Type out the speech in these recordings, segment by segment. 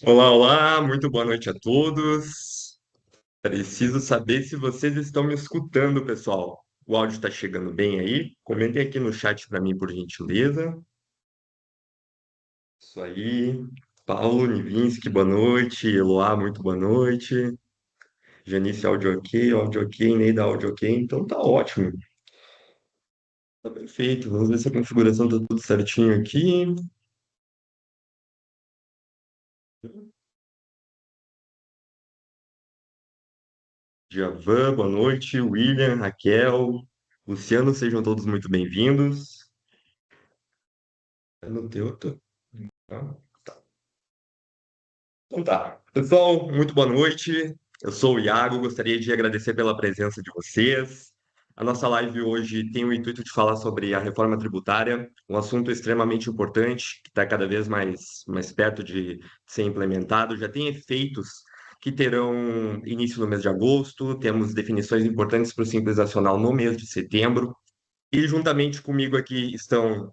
Olá, olá, muito boa noite a todos. Preciso saber se vocês estão me escutando, pessoal. O áudio está chegando bem aí? Comentem aqui no chat para mim, por gentileza. Isso aí. Paulo Nivinski, boa noite. Eloá, muito boa noite. Janice, áudio ok, Neida, áudio ok. Então tá ótimo, tá perfeito. Vamos ver se a configuração tá tudo certinho aqui. Djavan, boa noite. William, Raquel, Luciano, sejam todos muito bem-vindos. No teu, tá? Então tá. Pessoal, muito boa noite. Eu sou o Iago, gostaria de agradecer pela presença de vocês. A nossa live hoje tem o intuito de falar sobre a reforma tributária, um assunto extremamente importante, que está cada vez mais perto de ser implementado. Já tem efeitos que terão início no mês de agosto, temos definições importantes para o Simples Nacional no mês de setembro. E juntamente comigo aqui estão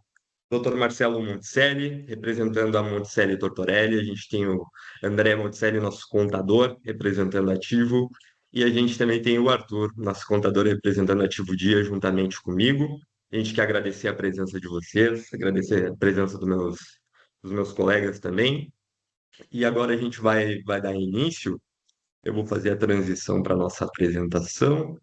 Dr. Marcelo Monticelli, representando a Monticelli Tortorelli. A gente tem o André Monticelli, nosso contador, representando ativo. E a gente também tem o Arthur, nosso contador, representando ativo dia, juntamente comigo. A gente quer agradecer a presença de vocês, agradecer a presença dos meus colegas também. E agora a gente vai dar início. Eu vou fazer a transição para a nossa apresentação.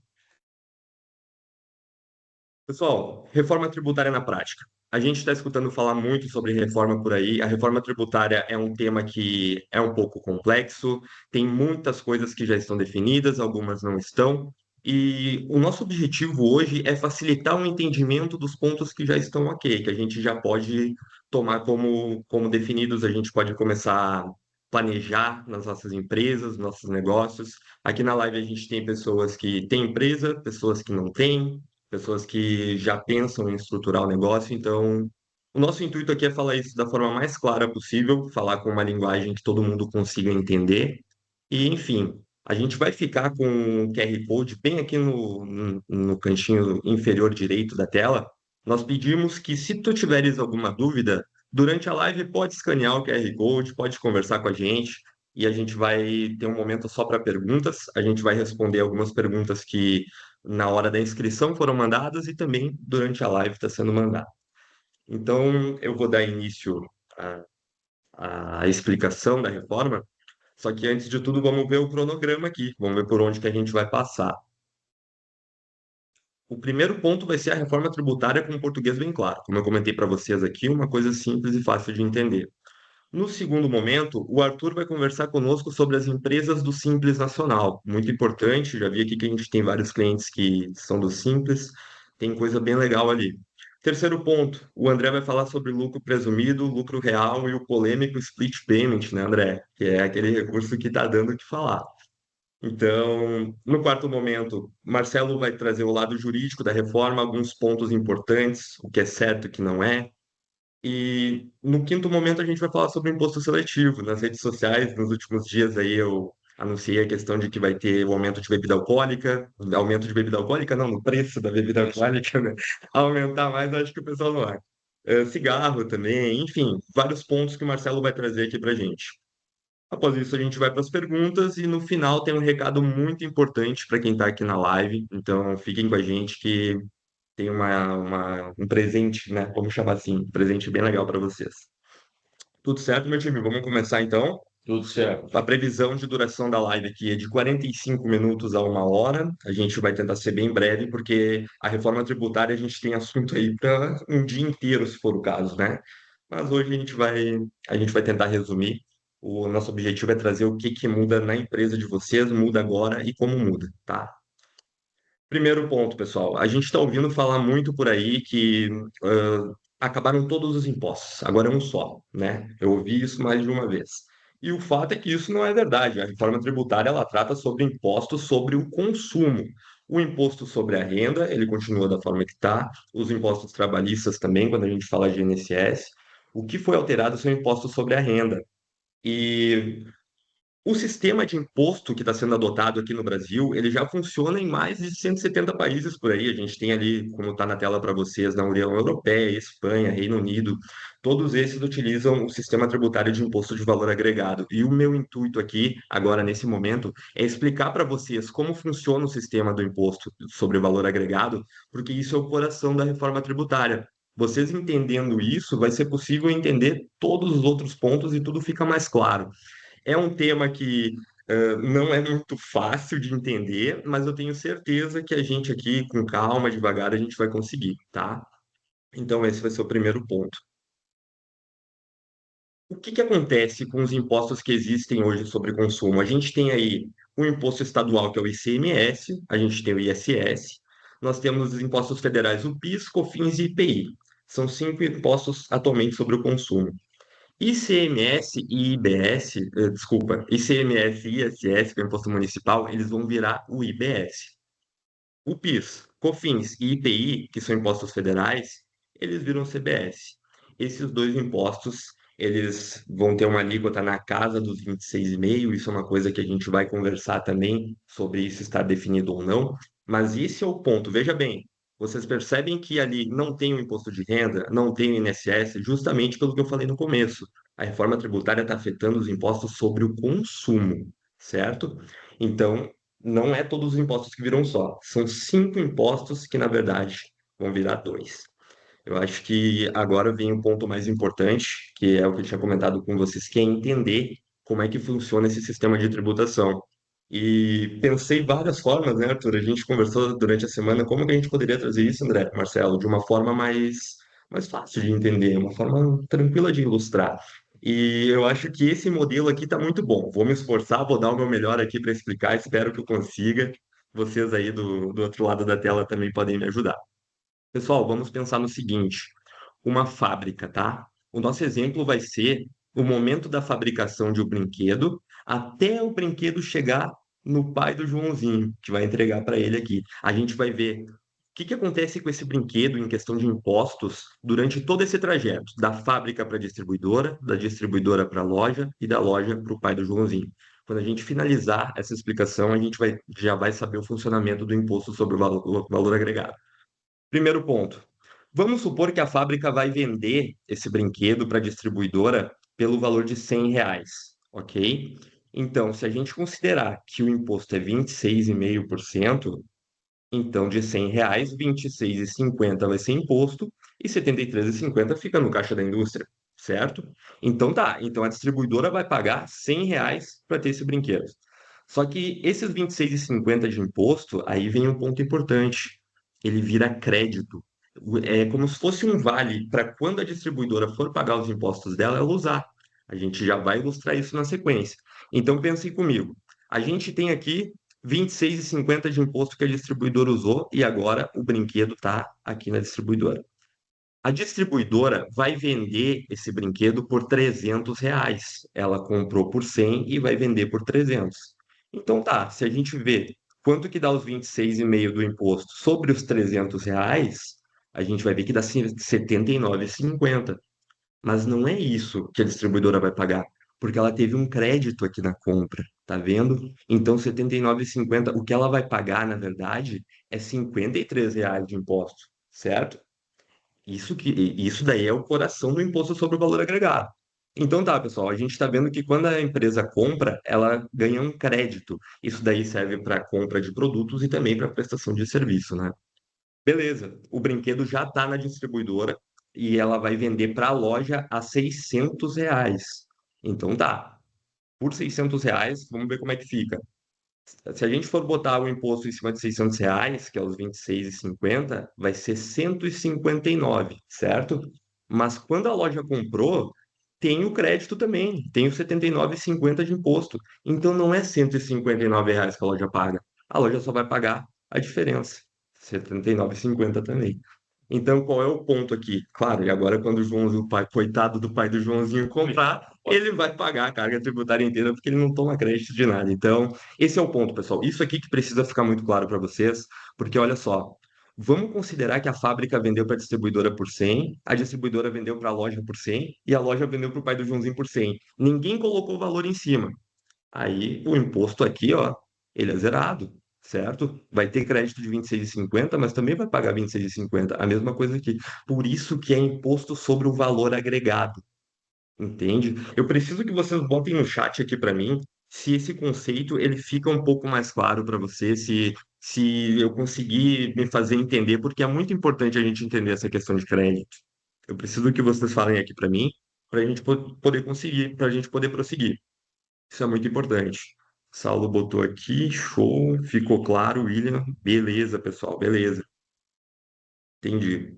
Pessoal, reforma tributária na prática. A gente está escutando falar muito sobre reforma por aí. A reforma tributária é um tema que é um pouco complexo, tem muitas coisas que já estão definidas, algumas não estão. E o nosso objetivo hoje é facilitar o entendimento dos pontos que já estão ok, que a gente já pode tomar como definidos, a gente pode começar a planejar nas nossas empresas, nossos negócios. Aqui na live a gente tem pessoas que têm empresa, pessoas que não têm, pessoas que já pensam em estruturar o negócio. Então, o nosso intuito aqui é falar isso da forma mais clara possível, falar com uma linguagem que todo mundo consiga entender. E, enfim, a gente vai ficar com o QR Code bem aqui no cantinho inferior direito da tela. Nós pedimos que, se tu tiveres alguma dúvida, durante a live pode escanear o QR Code, pode conversar com a gente. E a gente vai ter um momento só para perguntas. A gente vai responder algumas perguntas que na hora da inscrição foram mandadas e também durante a live está sendo mandado. Então, eu vou dar início à explicação da reforma, só que antes de tudo, vamos ver o cronograma aqui, vamos ver por onde que a gente vai passar. O primeiro ponto vai ser a reforma tributária com português bem claro. Como eu comentei para vocês aqui, uma coisa simples e fácil de entender. No segundo momento, o Arthur vai conversar conosco sobre as empresas do Simples Nacional. Muito importante, já vi aqui que a gente tem vários clientes que são do Simples, tem coisa bem legal ali. Terceiro ponto, o André vai falar sobre lucro presumido, lucro real e o polêmico split payment, né, André? Que é aquele recurso que está dando o que falar. Então, no quarto momento, Marcelo vai trazer o lado jurídico da reforma, alguns pontos importantes, o que é certo e o que não é. E no quinto momento a gente vai falar sobre imposto seletivo. Nas redes sociais, nos últimos dias aí eu anunciei a questão de que vai ter o aumento de bebida alcoólica, não, no preço da bebida alcoólica, né? Aumentar mais, acho que o pessoal não vai. Cigarro também, enfim, vários pontos que o Marcelo vai trazer aqui pra gente. Após isso, a gente vai para as perguntas e no final tem um recado muito importante para quem está aqui na live. Então, fiquem com a gente que tem um presente, né? Vamos chamar assim, um presente bem legal para vocês. Tudo certo, meu time? Vamos começar então. Tudo certo. A previsão de duração da live aqui é de 45 minutos a 1 hora. A gente vai tentar ser bem breve, porque a reforma tributária a gente tem assunto aí para um dia inteiro, se for o caso, né? Mas hoje a gente vai tentar resumir. O nosso objetivo é trazer o que que muda na empresa de vocês, muda agora e como muda, tá? Primeiro ponto, pessoal. A gente está ouvindo falar muito por aí que acabaram todos os impostos, agora é um só, né? Eu ouvi isso mais de uma vez. E o fato é que isso não é verdade. A reforma tributária ela trata sobre impostos sobre o consumo. O imposto sobre a renda, ele continua da forma que está. Os impostos trabalhistas também, quando a gente fala de INSS. O que foi alterado são impostos sobre a renda. E O sistema de imposto que está sendo adotado aqui no Brasil, ele já funciona em mais de 170 países por aí. A gente tem ali, como está na tela para vocês, na União Europeia, Espanha, Reino Unido, todos esses utilizam o sistema tributário de imposto de valor agregado. E o meu intuito aqui, agora nesse momento, é explicar para vocês como funciona o sistema do imposto sobre valor agregado, porque isso é o coração da reforma tributária. Vocês entendendo isso, vai ser possível entender todos os outros pontos e tudo fica mais claro. É um tema que não é muito fácil de entender, mas eu tenho certeza que a gente aqui, com calma, devagar, a gente vai conseguir, tá? Então, esse vai ser o primeiro ponto. O que que acontece com os impostos que existem hoje sobre consumo? A gente tem aí o imposto estadual, que é o ICMS, a gente tem o ISS, nós temos os impostos federais, o PIS, COFINS e IPI. São cinco impostos atualmente sobre o consumo. ICMS e IBS, desculpa, ICMS e ISS, que é o Imposto Municipal, eles vão virar o IBS. O PIS, COFINS e IPI, que são impostos federais, eles viram CBS. Esses dois impostos, eles vão ter uma alíquota na casa dos 26,5%. Isso é uma coisa que a gente vai conversar também sobre isso estar definido ou não. Mas esse é o ponto. Veja bem, vocês percebem que ali não tem o imposto de renda, não tem o INSS, justamente pelo que eu falei no começo. A reforma tributária está afetando os impostos sobre o consumo, certo? Então, não é todos os impostos que viram só. São cinco impostos que, na verdade, vão virar dois. Eu acho que agora vem o ponto mais importante, que é o que eu tinha comentado com vocês, que é entender como é que funciona esse sistema de tributação. E pensei várias formas, né, Arthur? A gente conversou durante a semana como que a gente poderia trazer isso, André, Marcelo, de uma forma mais fácil de entender, uma forma tranquila de ilustrar. E eu acho que esse modelo aqui está muito bom. Vou me esforçar, vou dar o meu melhor aqui para explicar, espero que eu consiga. Vocês aí do outro lado da tela também podem me ajudar. Pessoal, vamos pensar no seguinte: uma fábrica, tá? O nosso exemplo vai ser o momento da fabricação de um brinquedo até o brinquedo chegar no pai do Joãozinho, que vai entregar para ele aqui. A gente vai ver o que que acontece com esse brinquedo em questão de impostos durante todo esse trajeto, da fábrica para a distribuidora, da distribuidora para a loja e da loja para o pai do Joãozinho. Quando a gente finalizar essa explicação, a gente já vai saber o funcionamento do imposto sobre o valor agregado. Primeiro ponto. Vamos supor que a fábrica vai vender esse brinquedo para a distribuidora pelo valor de R$ 100, ok? Então, se a gente considerar que o imposto é 26,5%, então de R$ 100, 26,50 vai ser imposto e 73,50 fica no caixa da indústria, certo? Então tá, então a distribuidora vai pagar R$ 100 para ter esse brinquedo. Só que esses 26,50 de imposto, aí vem um ponto importante. Ele vira crédito. É como se fosse um vale para quando a distribuidora for pagar os impostos dela, ela usar. A gente já vai ilustrar isso na sequência. Então pensem comigo. A gente tem aqui 26,50 de imposto que a distribuidora usou e agora o brinquedo está aqui na distribuidora. A distribuidora vai vender esse brinquedo por R$ 300. Ela comprou por 100 e vai vender por 300. Então tá, se a gente vê quanto que dá os 26,5 do imposto sobre os R$ 300, a gente vai ver que dá 79,50. Mas não é isso que a distribuidora vai pagar, porque ela teve um crédito aqui na compra, tá vendo? Então, 79,50, o que ela vai pagar, na verdade, é R$ 53 de imposto, certo? Isso daí é o coração do imposto sobre o valor agregado. Então tá, pessoal, a gente está vendo que quando a empresa compra, ela ganha um crédito. Isso daí serve para compra de produtos e também para prestação de serviço, né? Beleza, o brinquedo já está na distribuidora e ela vai vender para a loja a R$ 600. Então tá, por R$ 600, vamos ver como é que fica. Se a gente for botar o imposto em cima de R$ 600, que é os 26,50, vai ser 159, certo? Mas quando a loja comprou, tem o crédito também, tem os 79,50 de imposto. Então não é R$ 159 que a loja paga. A loja só vai pagar a diferença, 79,50 também. Então, qual é o ponto aqui? Claro, e agora quando o Joãozinho, o pai, coitado do pai do Joãozinho comprar, ele vai pagar a carga tributária inteira porque ele não toma crédito de nada. Então, esse é o ponto, pessoal. Isso aqui que precisa ficar muito claro para vocês, porque olha só, vamos considerar que a fábrica vendeu para a distribuidora por 100, a distribuidora vendeu para a loja por 100 e a loja vendeu para o pai do Joãozinho por 100. Ninguém colocou valor em cima. Aí o imposto aqui, ó, ele é zerado, certo? Vai ter crédito de 26,50, mas também vai pagar 26,50. A mesma coisa aqui. Por isso que é imposto sobre o valor agregado. Entende? Eu preciso que vocês botem no chat aqui para mim se esse conceito ele fica um pouco mais claro para você, se eu conseguir me fazer entender, porque é muito importante a gente entender essa questão de crédito. Eu preciso que vocês falem aqui para mim, para a gente poder conseguir, para a gente poder prosseguir. Isso é muito importante. Saulo botou aqui, show, ficou claro, William. Beleza, pessoal, beleza. Entendi.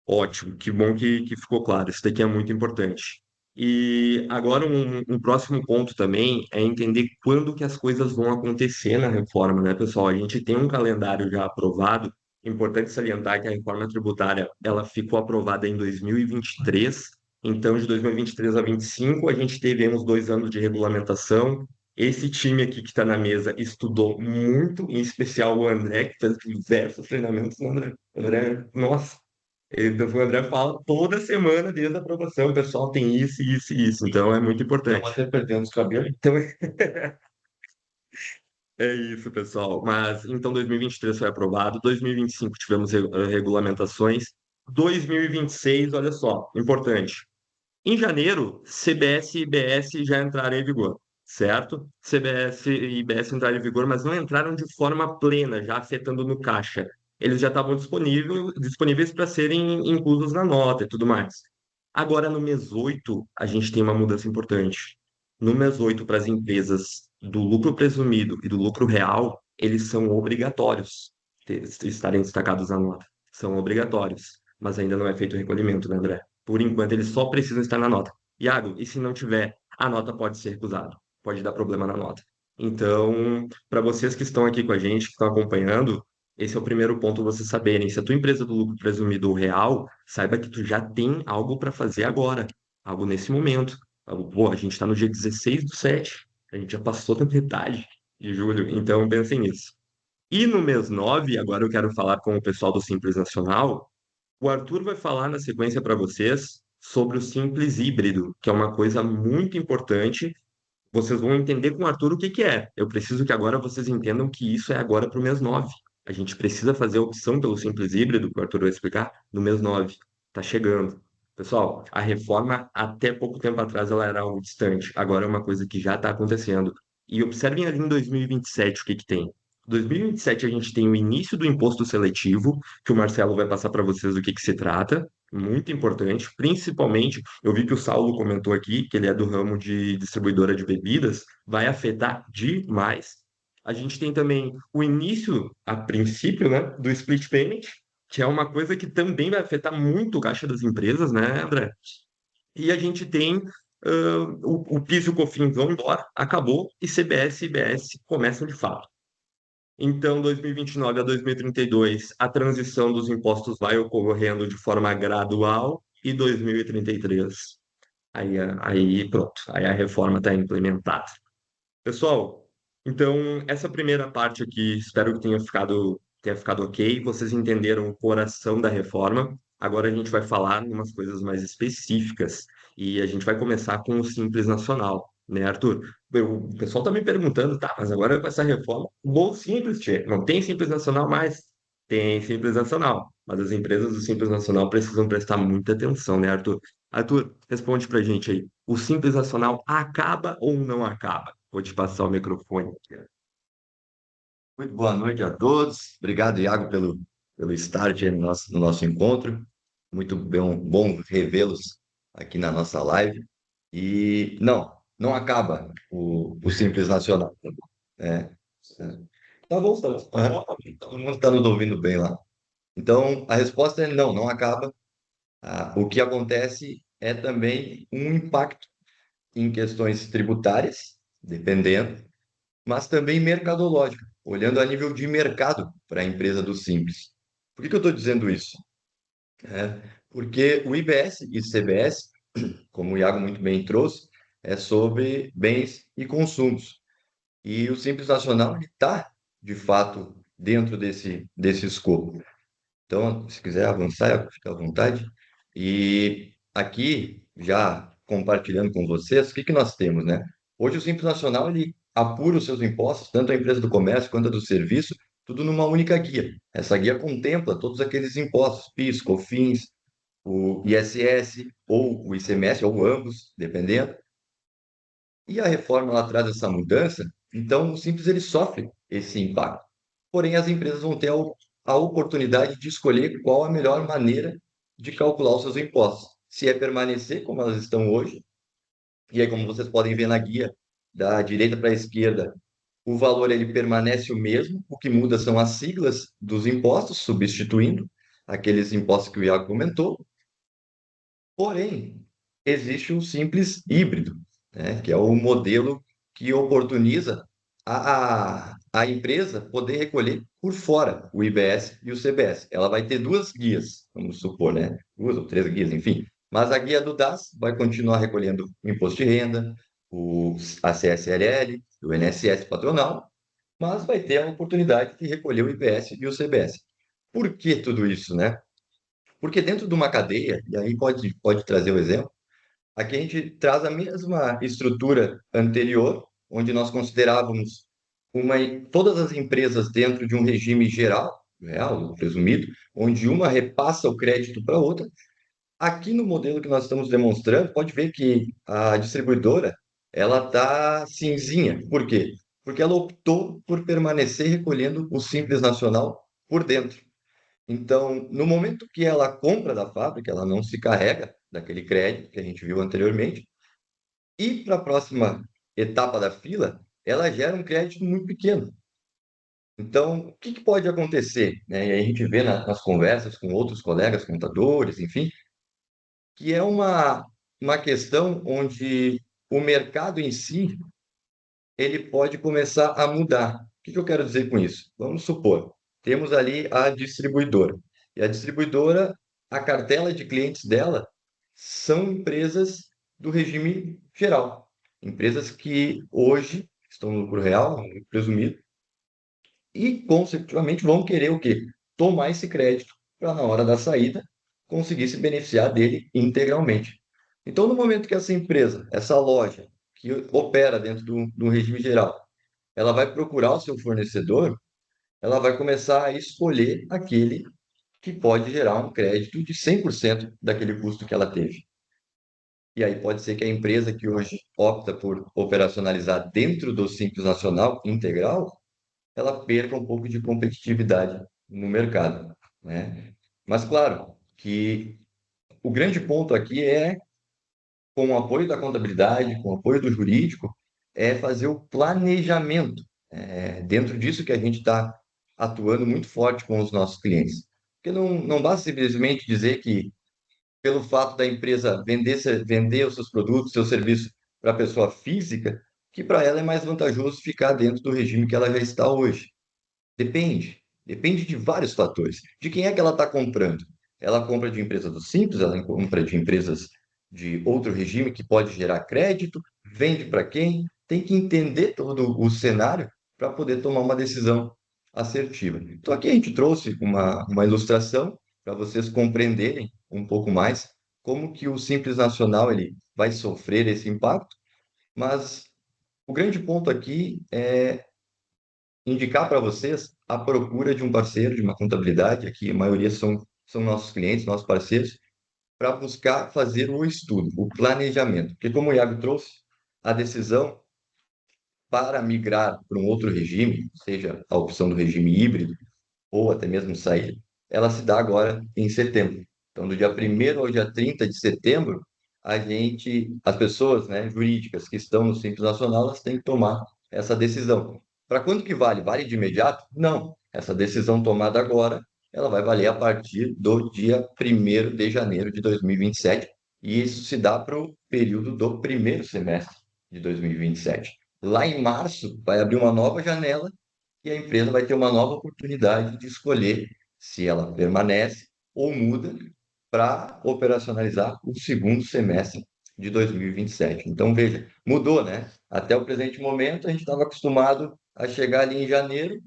Ótimo, que bom que ficou claro. Isso daqui é muito importante. E agora um próximo ponto também é entender quando que as coisas vão acontecer na reforma, né, pessoal? A gente tem um calendário já aprovado. Importante salientar que a reforma tributária ela ficou aprovada em 2023. Então, de 2023 a 25, a gente teve aí uns 2 anos de regulamentação. Esse time aqui que está na mesa estudou muito, em especial o André, que fez diversos treinamentos. Né, André? André, nossa. Então, o André fala toda semana desde a aprovação, pessoal, tem isso, isso e isso. Então, é muito Estamos importante. até perdendo os cabelos. Então, é isso, pessoal. Mas, então, 2023 foi aprovado. 2025 tivemos regulamentações. 2026, olha só, importante. Em janeiro, CBS e IBS já entraram em vigor, certo? CBS e IBS entraram em vigor, mas não entraram de forma plena, já afetando no caixa. Eles já estavam disponíveis para serem inclusos na nota e tudo mais. Agora, no mês 8, a gente tem uma mudança importante. No mês 8, para as empresas do lucro presumido e do lucro real, eles são obrigatórios estarem destacados na nota. São obrigatórios, mas ainda não é feito o recolhimento, né, André? Por enquanto, eles só precisam estar na nota. Iago, e se não tiver, a nota pode ser recusada. Pode dar problema na nota. Então, para vocês que estão aqui com a gente, que estão acompanhando, esse é o primeiro ponto vocês saberem. Se a tua empresa do lucro presumido ou real, saiba que tu já tem algo para fazer agora, algo nesse momento. Pô, a gente está no dia 16/7, a gente já passou da metade de julho, então pensem nisso. E no mês 9, agora eu quero falar com o pessoal do Simples Nacional, o Arthur vai falar na sequência para vocês sobre o simples híbrido, que é uma coisa muito importante. Vocês vão entender com o Arthur o que que é. Eu preciso que agora vocês entendam que isso é agora para o mês 9. A gente precisa fazer a opção pelo simples híbrido, que o Arthur vai explicar, no mês 9. Está chegando. Pessoal, a reforma até pouco tempo atrás ela era algo distante. Agora é uma coisa que já está acontecendo. E observem ali em 2027 o que que tem. Em 2027 a gente tem o início do imposto seletivo, que o Marcelo vai passar para vocês do que se trata. Muito importante, principalmente, eu vi que o Saulo comentou aqui, que ele é do ramo de distribuidora de bebidas, vai afetar demais. A gente tem também o início, a princípio, né, do split payment, que é uma coisa que também vai afetar muito o caixa das empresas, né, André? E a gente tem o PIS e o COFINS vão embora, acabou, e CBS e IBS começam de fato. Então, 2029 a 2032, a transição dos impostos vai ocorrendo de forma gradual e 2033, aí pronto, aí a reforma está implementada. Pessoal, então essa primeira parte aqui, espero que tenha ficado ok. Vocês entenderam o coração da reforma. Agora a gente vai falar em umas coisas mais específicas e a gente vai começar com o Simples Nacional, né, Arthur? O pessoal está me perguntando, tá, mas agora com essa reforma, bom Simples, tchê, não tem Simples Nacional mais? Tem Simples Nacional, mas as empresas do Simples Nacional precisam prestar muita atenção, né, Arthur? Arthur, responde pra gente aí. O Simples Nacional acaba ou não acaba? Vou te passar o microfone. Muito boa noite a todos. Obrigado, Iago, pelo start aí no nosso encontro. Muito bom revê-los aqui na nossa live. E não acaba o Simples Nacional. É, tá bom, tá bom. Aham. Todo mundo está nos ouvindo bem lá. Então, a resposta é não acaba. O que acontece é também um impacto em questões tributárias, dependendo, mas também mercadológica, olhando a nível de mercado para a empresa do Simples. Por que eu estou dizendo isso? Porque o IBS e CBS, como o Iago muito bem trouxe, é sobre bens e consumos. E o Simples Nacional está, de fato, dentro desse escopo. Então, se quiser avançar, Iago, fica à vontade. E aqui, já compartilhando com vocês, o que nós temos, né? Hoje o Simples Nacional ele apura os seus impostos, tanto a empresa do comércio quanto a do serviço, tudo numa única guia. Essa guia contempla todos aqueles impostos, PIS, COFINS, o ISS ou o ICMS, ou ambos, dependendo. E a reforma ela traz essa mudança, então o Simples ele sofre esse impacto. Porém, as empresas vão ter a oportunidade de escolher qual a melhor maneira de calcular os seus impostos. Se é permanecer como elas estão hoje, e aí como vocês podem ver na guia, da direita para a esquerda, o valor ele permanece o mesmo, o que muda são as siglas dos impostos, substituindo aqueles impostos que o Iago comentou. Porém, existe o simples híbrido, né, que é o modelo que oportuniza a empresa poder recolher por fora o IBS e o CBS. Ela vai ter duas guias, vamos supor, né? Duas ou três guias, enfim. Mas a guia do DAS vai continuar recolhendo o imposto de renda, a CSLL, o INSS patronal, mas vai ter a oportunidade de recolher o IBS e o CBS. Por que tudo isso, né? Porque dentro de uma cadeia, e aí pode trazer o exemplo, aqui a gente traz a mesma estrutura anterior, onde nós considerávamos todas as empresas dentro de um regime geral, real, presumido, onde uma repassa o crédito para a outra. Aqui no modelo que nós estamos demonstrando, pode ver que a distribuidora ela está cinzinha. Por quê? Porque ela optou por permanecer recolhendo o Simples Nacional por dentro. Então, no momento que ela compra da fábrica, ela não se carrega daquele crédito que a gente viu anteriormente, e para a próxima etapa da fila, ela gera um crédito muito pequeno. Então, o que pode acontecer, né? E aí a gente vê nas conversas com outros colegas contadores, enfim, que é uma questão onde o mercado em si ele pode começar a mudar. O que eu quero dizer com isso? Vamos supor, temos ali a distribuidora. E a distribuidora, a cartela de clientes dela são empresas do regime geral. Empresas que hoje estão no lucro real, no lucro presumido, e, consecutivamente, vão querer o quê? Tomar esse crédito para, na hora da saída, conseguir se beneficiar dele integralmente. Então, no momento que essa empresa, essa loja, que opera dentro do regime geral, ela vai procurar o seu fornecedor, ela vai começar a escolher aquele que pode gerar um crédito de 100% daquele custo que ela teve. E aí pode ser que a empresa que hoje opta por operacionalizar dentro do Simples Nacional integral, ela perca um pouco de competitividade no mercado, né? Mas claro que o grande ponto aqui é, com o apoio da contabilidade, com o apoio do jurídico, é fazer o planejamento. É dentro disso que a gente está atuando muito forte com os nossos clientes. Porque não basta simplesmente dizer que, pelo fato da empresa vender os seus produtos, seus serviços para a pessoa física, que para ela é mais vantajoso ficar dentro do regime que ela já está hoje. Depende. Depende de vários fatores. De quem é que ela está comprando? Ela compra de empresas do Simples, ela compra de empresas de outro regime que pode gerar crédito, vende para quem? Tem que entender todo o cenário para poder tomar uma decisão assertiva. Então, aqui a gente trouxe uma ilustração para vocês compreenderem um pouco mais como que o Simples Nacional ele vai sofrer esse impacto, mas o grande ponto aqui é indicar para vocês a procura de um parceiro, de uma contabilidade, aqui a maioria são nossos clientes, nossos parceiros, para buscar fazer o estudo, o planejamento. Porque, como o Iago trouxe, a decisão para migrar para um outro regime, seja a opção do regime híbrido ou até mesmo sair, ela se dá agora em setembro. Então, do dia 1º ao dia 30 de setembro, as pessoas, né, jurídicas que estão no Simples Nacional, elas têm que tomar essa decisão. Para quanto que vale? Vale de imediato? Não. Essa decisão tomada agora, ela vai valer a partir do dia 1º de janeiro de 2027, e isso se dá para o período do primeiro semestre de 2027. Lá em março, vai abrir uma nova janela e a empresa vai ter uma nova oportunidade de escolher se ela permanece ou muda para operacionalizar o segundo semestre de 2027. Então, veja, mudou, né? Até o presente momento, a gente estava acostumado a chegar ali em janeiro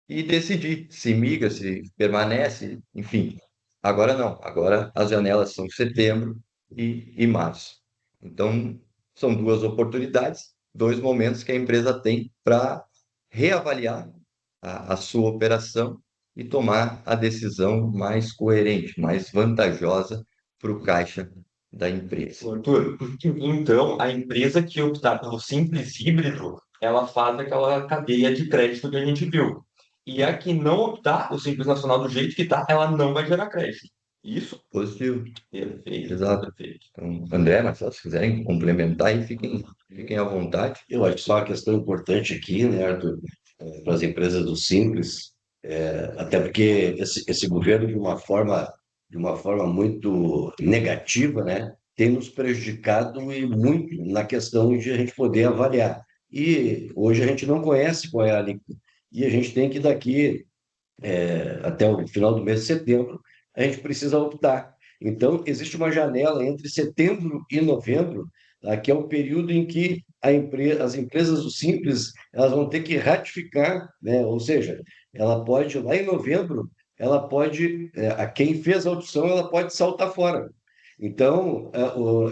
e decidir se migra, se permanece, enfim. Agora não, agora as janelas são setembro e março. Então, são duas oportunidades dois momentos que a empresa tem para reavaliar a sua operação e tomar a decisão mais coerente, mais vantajosa para o caixa da empresa. Arthur, então, a empresa que optar pelo simples híbrido, ela faz aquela cadeia de crédito que a gente viu. E a que não optar, o simples nacional do jeito que está, ela não vai gerar crédito. Isso? Positivo, Perfeito, exato. perfeito. Então, André, Marcelo, se quiserem complementar aí, fiquem à vontade. Eu acho que só uma questão importante aqui, né, Arthur, para as empresas do Simples, até porque esse governo, de uma forma muito negativa, né, tem nos prejudicado e muito na questão de a gente poder avaliar. E hoje a gente não conhece qual é a alíquota. E a gente tem que, daqui até o final do mês de setembro, a gente precisa optar. Então, existe uma janela entre setembro e novembro, tá, que é o período em que as empresas do Simples elas vão ter que ratificar, né? Ou seja, ela pode, lá em novembro, ela pode, a quem fez a opção, ela pode saltar fora. Então,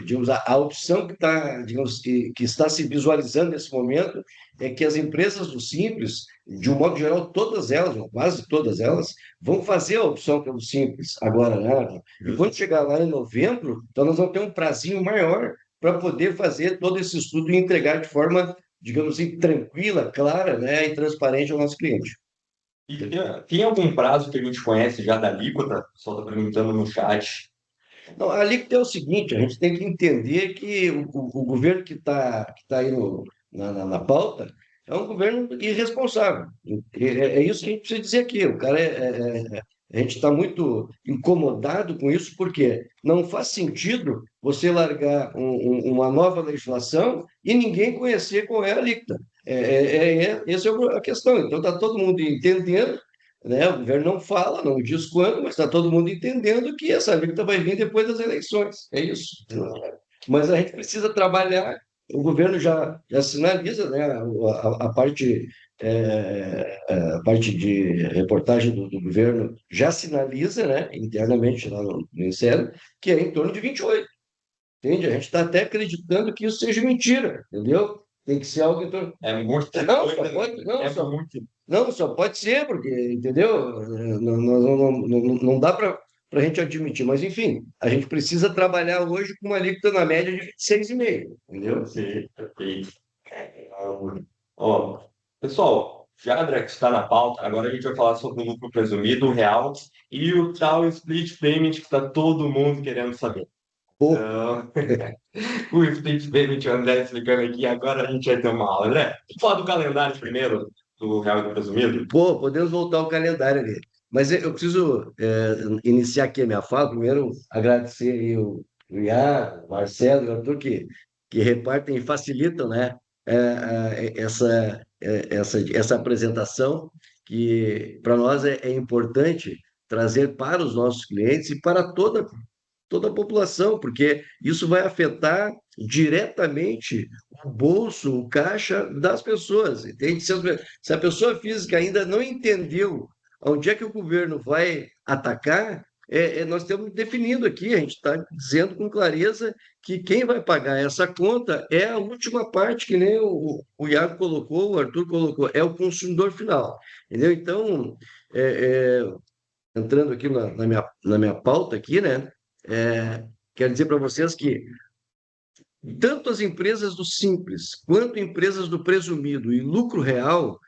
digamos, a opção que está, digamos, que está se visualizando nesse momento é que as empresas do Simples, de um modo geral, todas elas, ou quase todas elas, vão fazer a opção pelo Simples agora, né? E quando chegar lá em novembro, então nós vamos ter um prazinho maior para poder fazer todo esse estudo e entregar de forma, digamos assim, tranquila, clara, né, e transparente ao nosso cliente. E tem algum prazo que a gente conhece já da alíquota? O pessoal está perguntando no chat. Não, ali que é o seguinte, a gente tem que entender que o governo que tá aí na pauta é um governo irresponsável. É isso que a gente precisa dizer aqui. O cara a gente está muito incomodado com isso, porque não faz sentido você largar uma nova legislação e ninguém conhecer qual é a alíquota. Essa é a questão. Então, está todo mundo entendendo, né? O governo não fala, não diz quando, mas está todo mundo entendendo que essa alíquota vai vir depois das eleições. É isso. Mas a gente precisa trabalhar. O governo já sinaliza, né, a parte de reportagem do governo já sinaliza, né, internamente lá no Ministério, que é em torno de 28. Entende? A gente está até acreditando que isso seja mentira, entendeu? Tem que ser algo em torno. É muito Não, coisa, só né? pode, não, É só, muito. não, só pode ser, porque, entendeu? Não dá para a gente admitir. Mas, enfim, a gente precisa trabalhar hoje com uma alíquota na média de 26,5, entendeu? Sim, perfeito. Ó, pessoal, já que está na pauta, agora a gente vai falar sobre o lucro presumido, o real, e o tal split payment que está todo mundo querendo saber. Pô, Então, o split payment, o André explicando aqui, agora a gente vai ter uma aula. André, vamos falar do calendário primeiro, do real e do presumido? pô, podemos voltar ao calendário ali. Mas eu preciso iniciar aqui a minha fala. Primeiro, agradecer aí o Iago, o Marcelo e o Arthur, que repartem e facilitam, né, essa apresentação, que para nós é importante trazer para os nossos clientes e para toda a população, porque isso vai afetar diretamente o bolso, o caixa das pessoas, entende? Se a pessoa física ainda não entendeu onde é que o governo vai atacar, nós temos definido aqui, a gente está dizendo com clareza que quem vai pagar essa conta é a última parte, que nem o Iago colocou, o Arthur colocou, é o consumidor final, entendeu? Então, entrando aqui na minha pauta aqui, né? Quero dizer para vocês que tanto as empresas do simples quanto empresas do presumido e lucro real,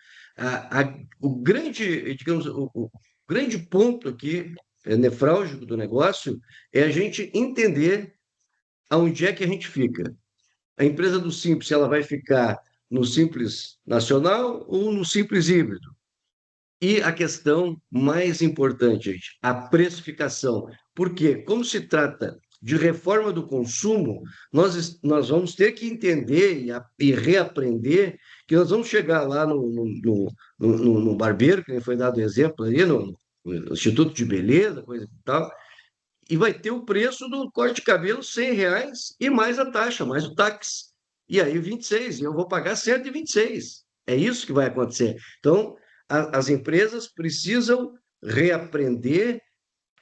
o grande, digamos, o grande ponto aqui nefrálgico do negócio é a gente entender aonde é que a gente fica. A empresa do simples, ela vai ficar no simples nacional ou no simples híbrido? E a questão mais importante, gente, a precificação. Porque, como se trata de reforma do consumo, nós vamos ter que entender e reaprender que nós vamos chegar lá no barbeiro, que foi dado exemplo aí, no Instituto de Beleza, coisa e tal, e vai ter o preço do corte de cabelo R$ 100 e mais a taxa, mais o táxi. E aí 26, e eu vou pagar 126. É isso que vai acontecer. Então, as empresas precisam reaprender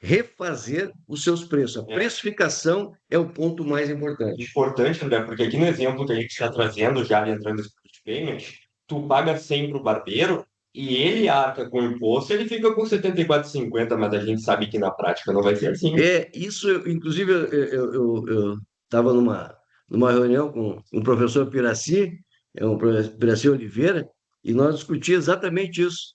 refazer os seus preços. A precificação é o ponto mais importante. Importante, André, porque aqui no exemplo que a gente está trazendo, já entrando no split payment, tu paga 100 para o barbeiro e ele arca com o imposto, ele fica com 74,50, mas a gente sabe que na prática não vai ser assim. Isso, inclusive, eu estava numa reunião com o professor Piraci, Piraci Oliveira, e nós discutimos exatamente isso.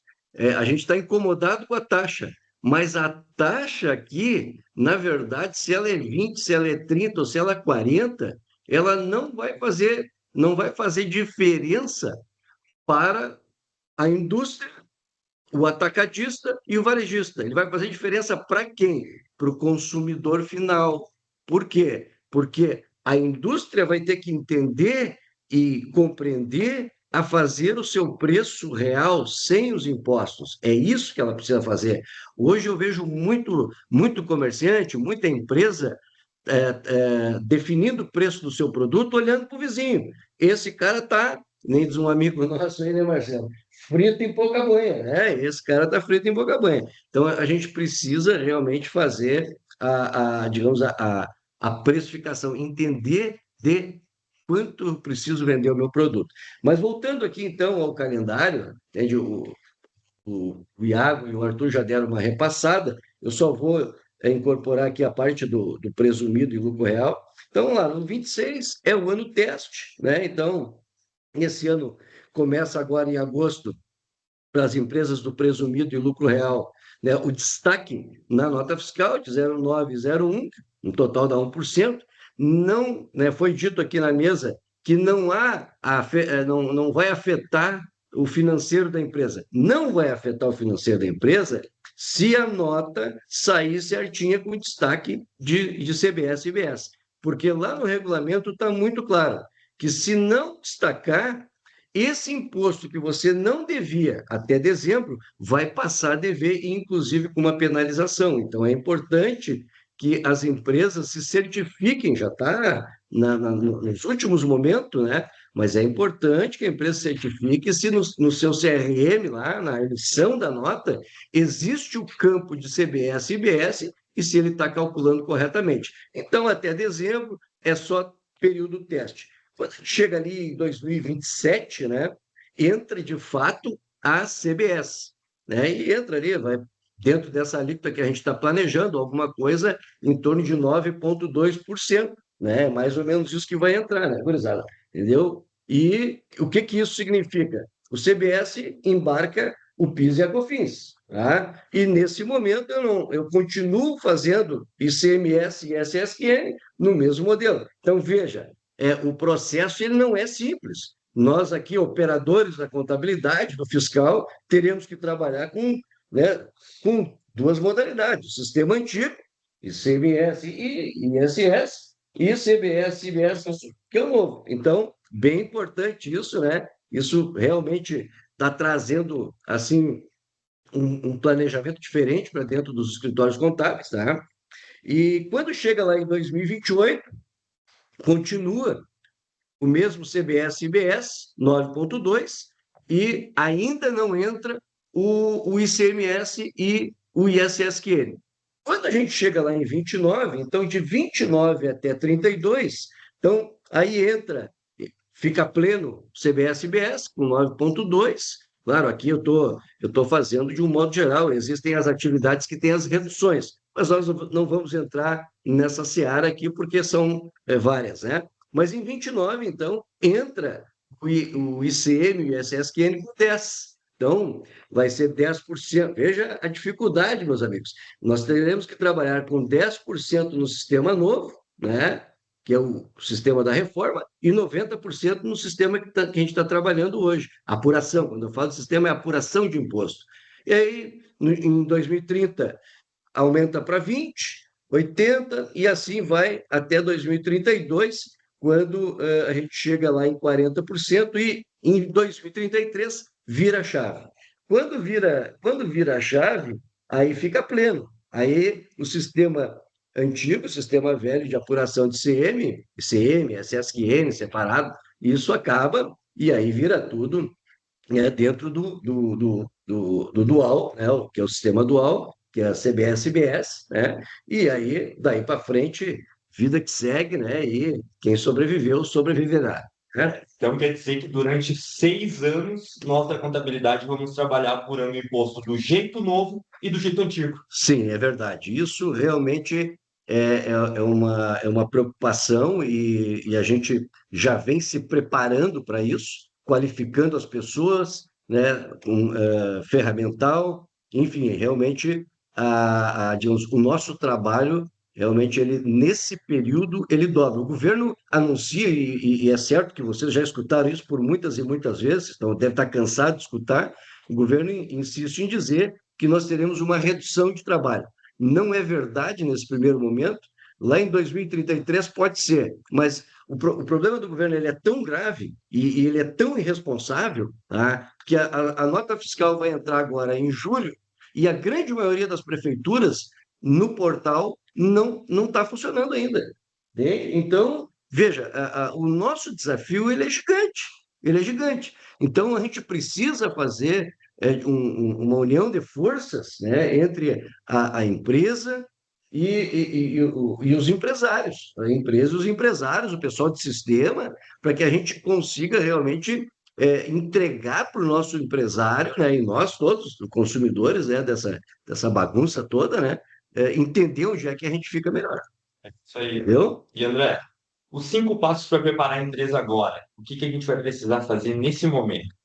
A gente está incomodado com a taxa, mas a taxa aqui, na verdade, se ela é 20, se ela é 30 ou se ela é 40, ela não vai fazer diferença para a indústria, o atacadista e o varejista. Ele vai fazer diferença para quem? Para o consumidor final. Por quê? Porque a indústria vai ter que entender e compreender a fazer o seu preço real sem os impostos. É isso que ela precisa fazer. Hoje eu vejo muito comerciante, muita empresa definindo o preço do seu produto olhando para o vizinho. Esse cara está, nem diz um amigo nosso aí, né, Marcelo? Frito em pouca banha, né? Esse cara está frito em pouca banha. Então, a gente precisa realmente fazer digamos, a precificação, entender de quanto eu preciso vender o meu produto. Mas voltando aqui, então, ao calendário, entende? O Iago e o Arthur já deram uma repassada, eu só vou incorporar aqui a parte do presumido e lucro real. Então, lá, no 26 é o ano teste, né? Então, esse ano começa agora em agosto para as empresas do presumido e lucro real, né? O destaque na nota fiscal de 0,901, um total dá 1%. Não, né, foi dito aqui na mesa que não vai afetar o financeiro da empresa. Não vai afetar o financeiro da empresa se a nota sair certinha com destaque de CBS e IBS. Porque lá no regulamento está muito claro que se não destacar, esse imposto que você não devia até dezembro vai passar a dever, inclusive com uma penalização. Então, é importante que as empresas se certifiquem, já está nos últimos momentos, né? Mas é importante que a empresa certifique se no seu CRM, lá na emissão da nota, existe o campo de CBS e IBS e se ele está calculando corretamente. Então, até dezembro é só período teste. Quando chega ali em 2027, né, entra de fato a CBS, né, e entra ali, vai dentro dessa alíquota que a gente está planejando, alguma coisa em torno de 9,2%, né, mais ou menos isso que vai entrar, né, gurizada? Entendeu? E o que isso significa? O CBS embarca o PIS e a COFINS, tá? E nesse momento eu continuo fazendo ICMS e SSQN no mesmo modelo. Então, veja, o processo ele não é simples. Nós aqui, operadores da contabilidade, do fiscal, teremos que trabalhar né, com duas modalidades: o sistema antigo, ICMS e ISS, e CBS e IBS, que é o novo. Então, bem importante isso, né? Isso realmente está trazendo assim um planejamento diferente para dentro dos escritórios contábeis, tá? E quando chega lá em 2028, continua o mesmo CBS e IBS, 9,2, e ainda não entra o ICMS e o ISSQN. Quando a gente chega lá em 29, então de 29 até 32, então aí fica pleno CBS e IBS com 9,2. Claro, aqui eu tô fazendo de um modo geral, existem as atividades que têm as reduções, mas nós não vamos entrar nessa seara aqui porque são várias, né? Mas em 29, então, entra o ICM e o ISSQN com 10. Então, vai ser 10%. Veja a dificuldade, meus amigos. Nós teremos que trabalhar com 10% no sistema novo, né? Que é o sistema da reforma, e 90% no sistema que a gente está trabalhando hoje. Apuração, quando eu falo de sistema, é apuração de imposto. E aí, em 2030, aumenta para 20, 80, e assim vai até 2032, quando a gente chega lá em 40%, e em 2033 vira a chave. Quando vira a chave, aí fica pleno. Aí o sistema antigo, o sistema velho de apuração de ICM, SSQN separado, isso acaba e aí vira tudo dentro do dual, né, que é o sistema dual, que é a CBS-BS, né? E aí, daí para frente, vida que segue, né? E quem sobreviveu, sobreviverá, né? Então quer dizer que durante 6 anos nós da contabilidade vamos trabalhar apurando o imposto do jeito novo e do jeito antigo. Sim, é verdade. Isso realmente é uma preocupação e a gente já vem se preparando para isso, qualificando as pessoas, né, com ferramental, enfim, realmente digamos, o nosso trabalho realmente ele nesse período ele dobra. O governo anuncia e é certo que vocês já escutaram isso por muitas e muitas vezes, então deve estar cansado de escutar. O governo insiste em dizer que nós teremos uma redução de trabalho. Não é verdade nesse primeiro momento. Lá em 2033 pode ser, mas o problema do governo ele é tão grave e ele é tão irresponsável, tá, que a nota fiscal vai entrar agora em julho e a grande maioria das prefeituras no portal não está funcionando ainda. Né? Então, veja, o nosso desafio ele é gigante, ele é gigante. Então, a gente precisa fazer uma união de forças, né, entre a empresa e os empresários, a empresa e os empresários, o pessoal de sistema, para que a gente consiga realmente entregar para o nosso empresário, né, e nós todos, os consumidores, né, dessa bagunça toda, né, entender onde é que a gente fica melhor. Isso aí. Entendeu? E André, os 5 passos para preparar a empresa agora. O que que a gente vai precisar fazer nesse momento?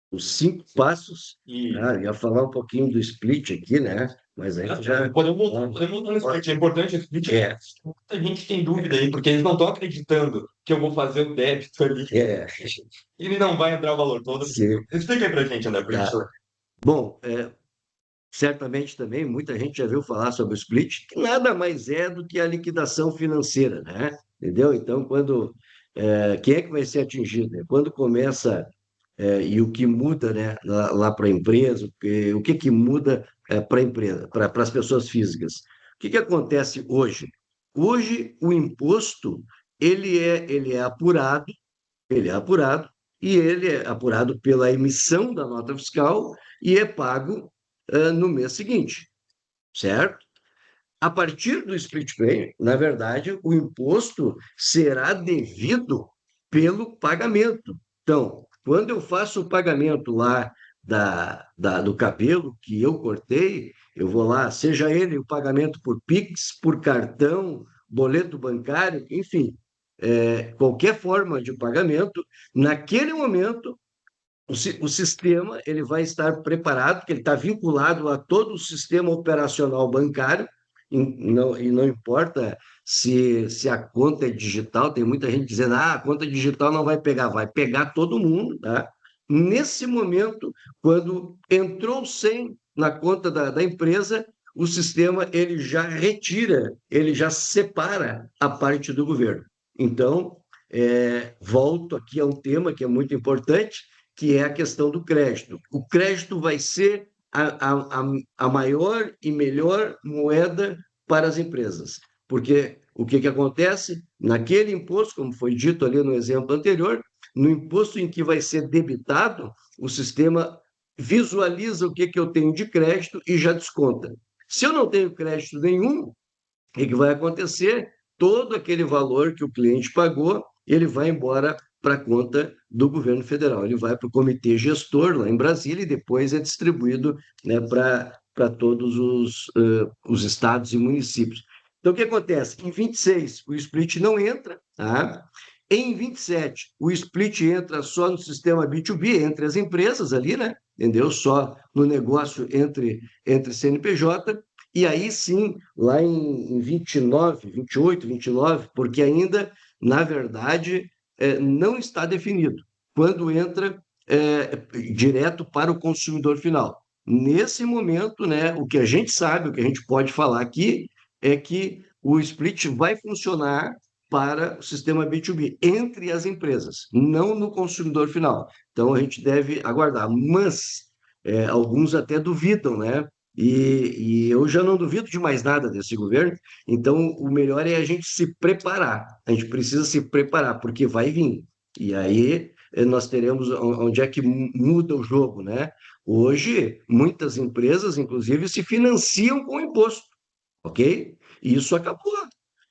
Os 5 passos. E Eu ia falar um pouquinho do split aqui, né? Mas aí tu já. podemos mudar no split. É importante o split. É, Muita gente tem dúvida aí, porque eles não estão acreditando que eu vou fazer o débito ali. é, Ele não vai entrar o valor todo. sim, Explica aí pra gente, André, por tá. gentileza. Bom, certamente também muita gente já viu falar sobre o split, que nada mais é do que a liquidação financeira, né? Entendeu? Então, quem é que vai ser atingido? Né? Quando começa, e o que muda, né, lá para a empresa, o que muda para a empresa, para as pessoas físicas? O que acontece hoje? Hoje, o imposto, ele é apurado, e ele é apurado pela emissão da nota fiscal e é pago no mês seguinte, certo? A partir do split pay, na verdade, o imposto será devido pelo pagamento. Então, quando eu faço o pagamento lá do cabelo que eu cortei, eu vou lá, seja ele o pagamento por Pix, por cartão, boleto bancário, enfim, qualquer forma de pagamento, naquele momento o sistema ele vai estar preparado, porque ele está vinculado a todo o sistema operacional bancário, e não importa se a conta é digital, tem muita gente dizendo, a conta digital não vai pegar todo mundo, tá? Nesse momento, quando entrou 100 na conta da empresa, o sistema ele já retira, ele já separa a parte do governo. Então, volto aqui a um tema que é muito importante, que é a questão do crédito. O crédito vai ser a maior e melhor moeda para as empresas, porque o que acontece? Naquele imposto, como foi dito ali no exemplo anterior, no imposto em que vai ser debitado, o sistema visualiza o que eu tenho de crédito e já desconta. Se eu não tenho crédito nenhum, o que vai acontecer? Todo aquele valor que o cliente pagou, ele vai embora para a conta do governo federal. Ele vai para o comitê gestor lá em Brasília e depois é distribuído, né, para todos os estados e municípios. Então, o que acontece? Em 26, o split não entra, tá? Em 27, o split entra só no sistema B2B, entre as empresas ali, né? Entendeu? Só no negócio entre CNPJ. E aí sim, lá em 29, 28, 29, porque ainda, na verdade, não está definido quando entra direto para o consumidor final. Nesse momento, né, o que a gente sabe, o que a gente pode falar aqui, é que o split vai funcionar para o sistema B2B, entre as empresas, não no consumidor final. Então, a gente deve aguardar. Mas alguns até duvidam, né? E eu já não duvido de mais nada desse governo, então o melhor é a gente se preparar, a gente precisa se preparar, porque vai vir. E aí nós teremos onde é que muda o jogo, né? Hoje, muitas empresas, inclusive, se financiam com imposto, ok? E isso acabou.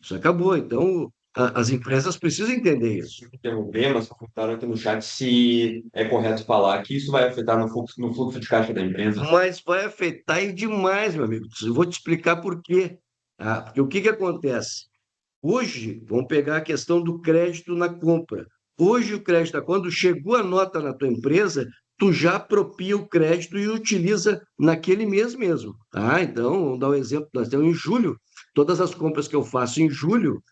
Isso acabou. Então, as empresas precisam entender isso. Interromper, mas comentaram aqui no chat se é correto falar que isso vai afetar no fluxo de caixa da empresa. Mas vai afetar e demais, meu amigo. Eu vou te explicar por quê. Porque o que que acontece? Hoje, vamos pegar a questão do crédito na compra. Hoje, o crédito, quando chegou a nota na tua empresa, tu já apropria o crédito e utiliza naquele mês mesmo. Então, vamos dar um exemplo. Nós temos em julho, todas as compras que eu faço em julho,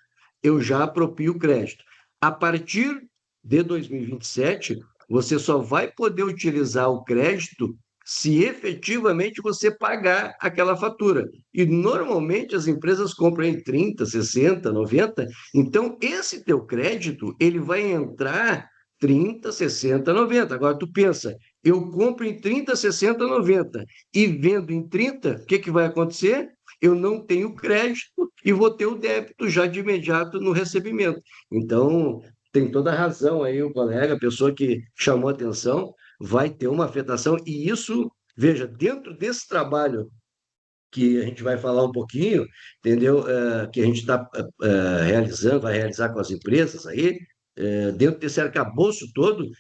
eu já apropio o crédito. A partir de 2027, você só vai poder utilizar o crédito se efetivamente você pagar aquela fatura. E normalmente as empresas compram em 30, 60, 90. Então, esse teu crédito, ele vai entrar 30, 60, 90. Agora, tu pensa, eu compro em 30, 60, 90 e vendo em 30, o que que vai acontecer? Eu não tenho crédito e vou ter o débito já de imediato no recebimento. Então, tem toda a razão aí o colega, a pessoa que chamou a atenção, vai ter uma afetação, e isso, veja, dentro desse trabalho que a gente vai falar um pouquinho, entendeu? Que a gente está realizando, vai realizar com as empresas aí, dentro desse arcabouço todo,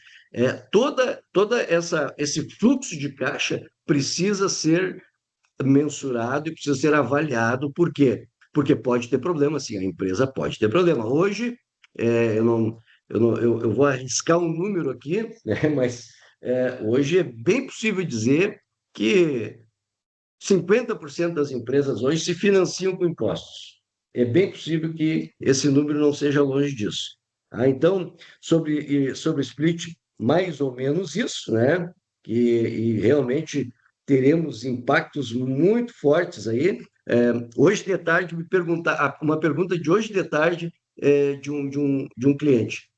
esse fluxo de caixa precisa ser mensurado e precisa ser avaliado. Por quê? Porque pode ter problema, sim, a empresa pode ter problema. Hoje, eu não, eu vou arriscar um número aqui, né, mas hoje é bem possível dizer que 50% das empresas hoje se financiam com impostos. É bem possível que esse número não seja longe disso. Então, sobre split, mais ou menos isso, né? E realmente teremos impactos muito fortes aí. Hoje de tarde, uma pergunta de hoje de tarde de um cliente.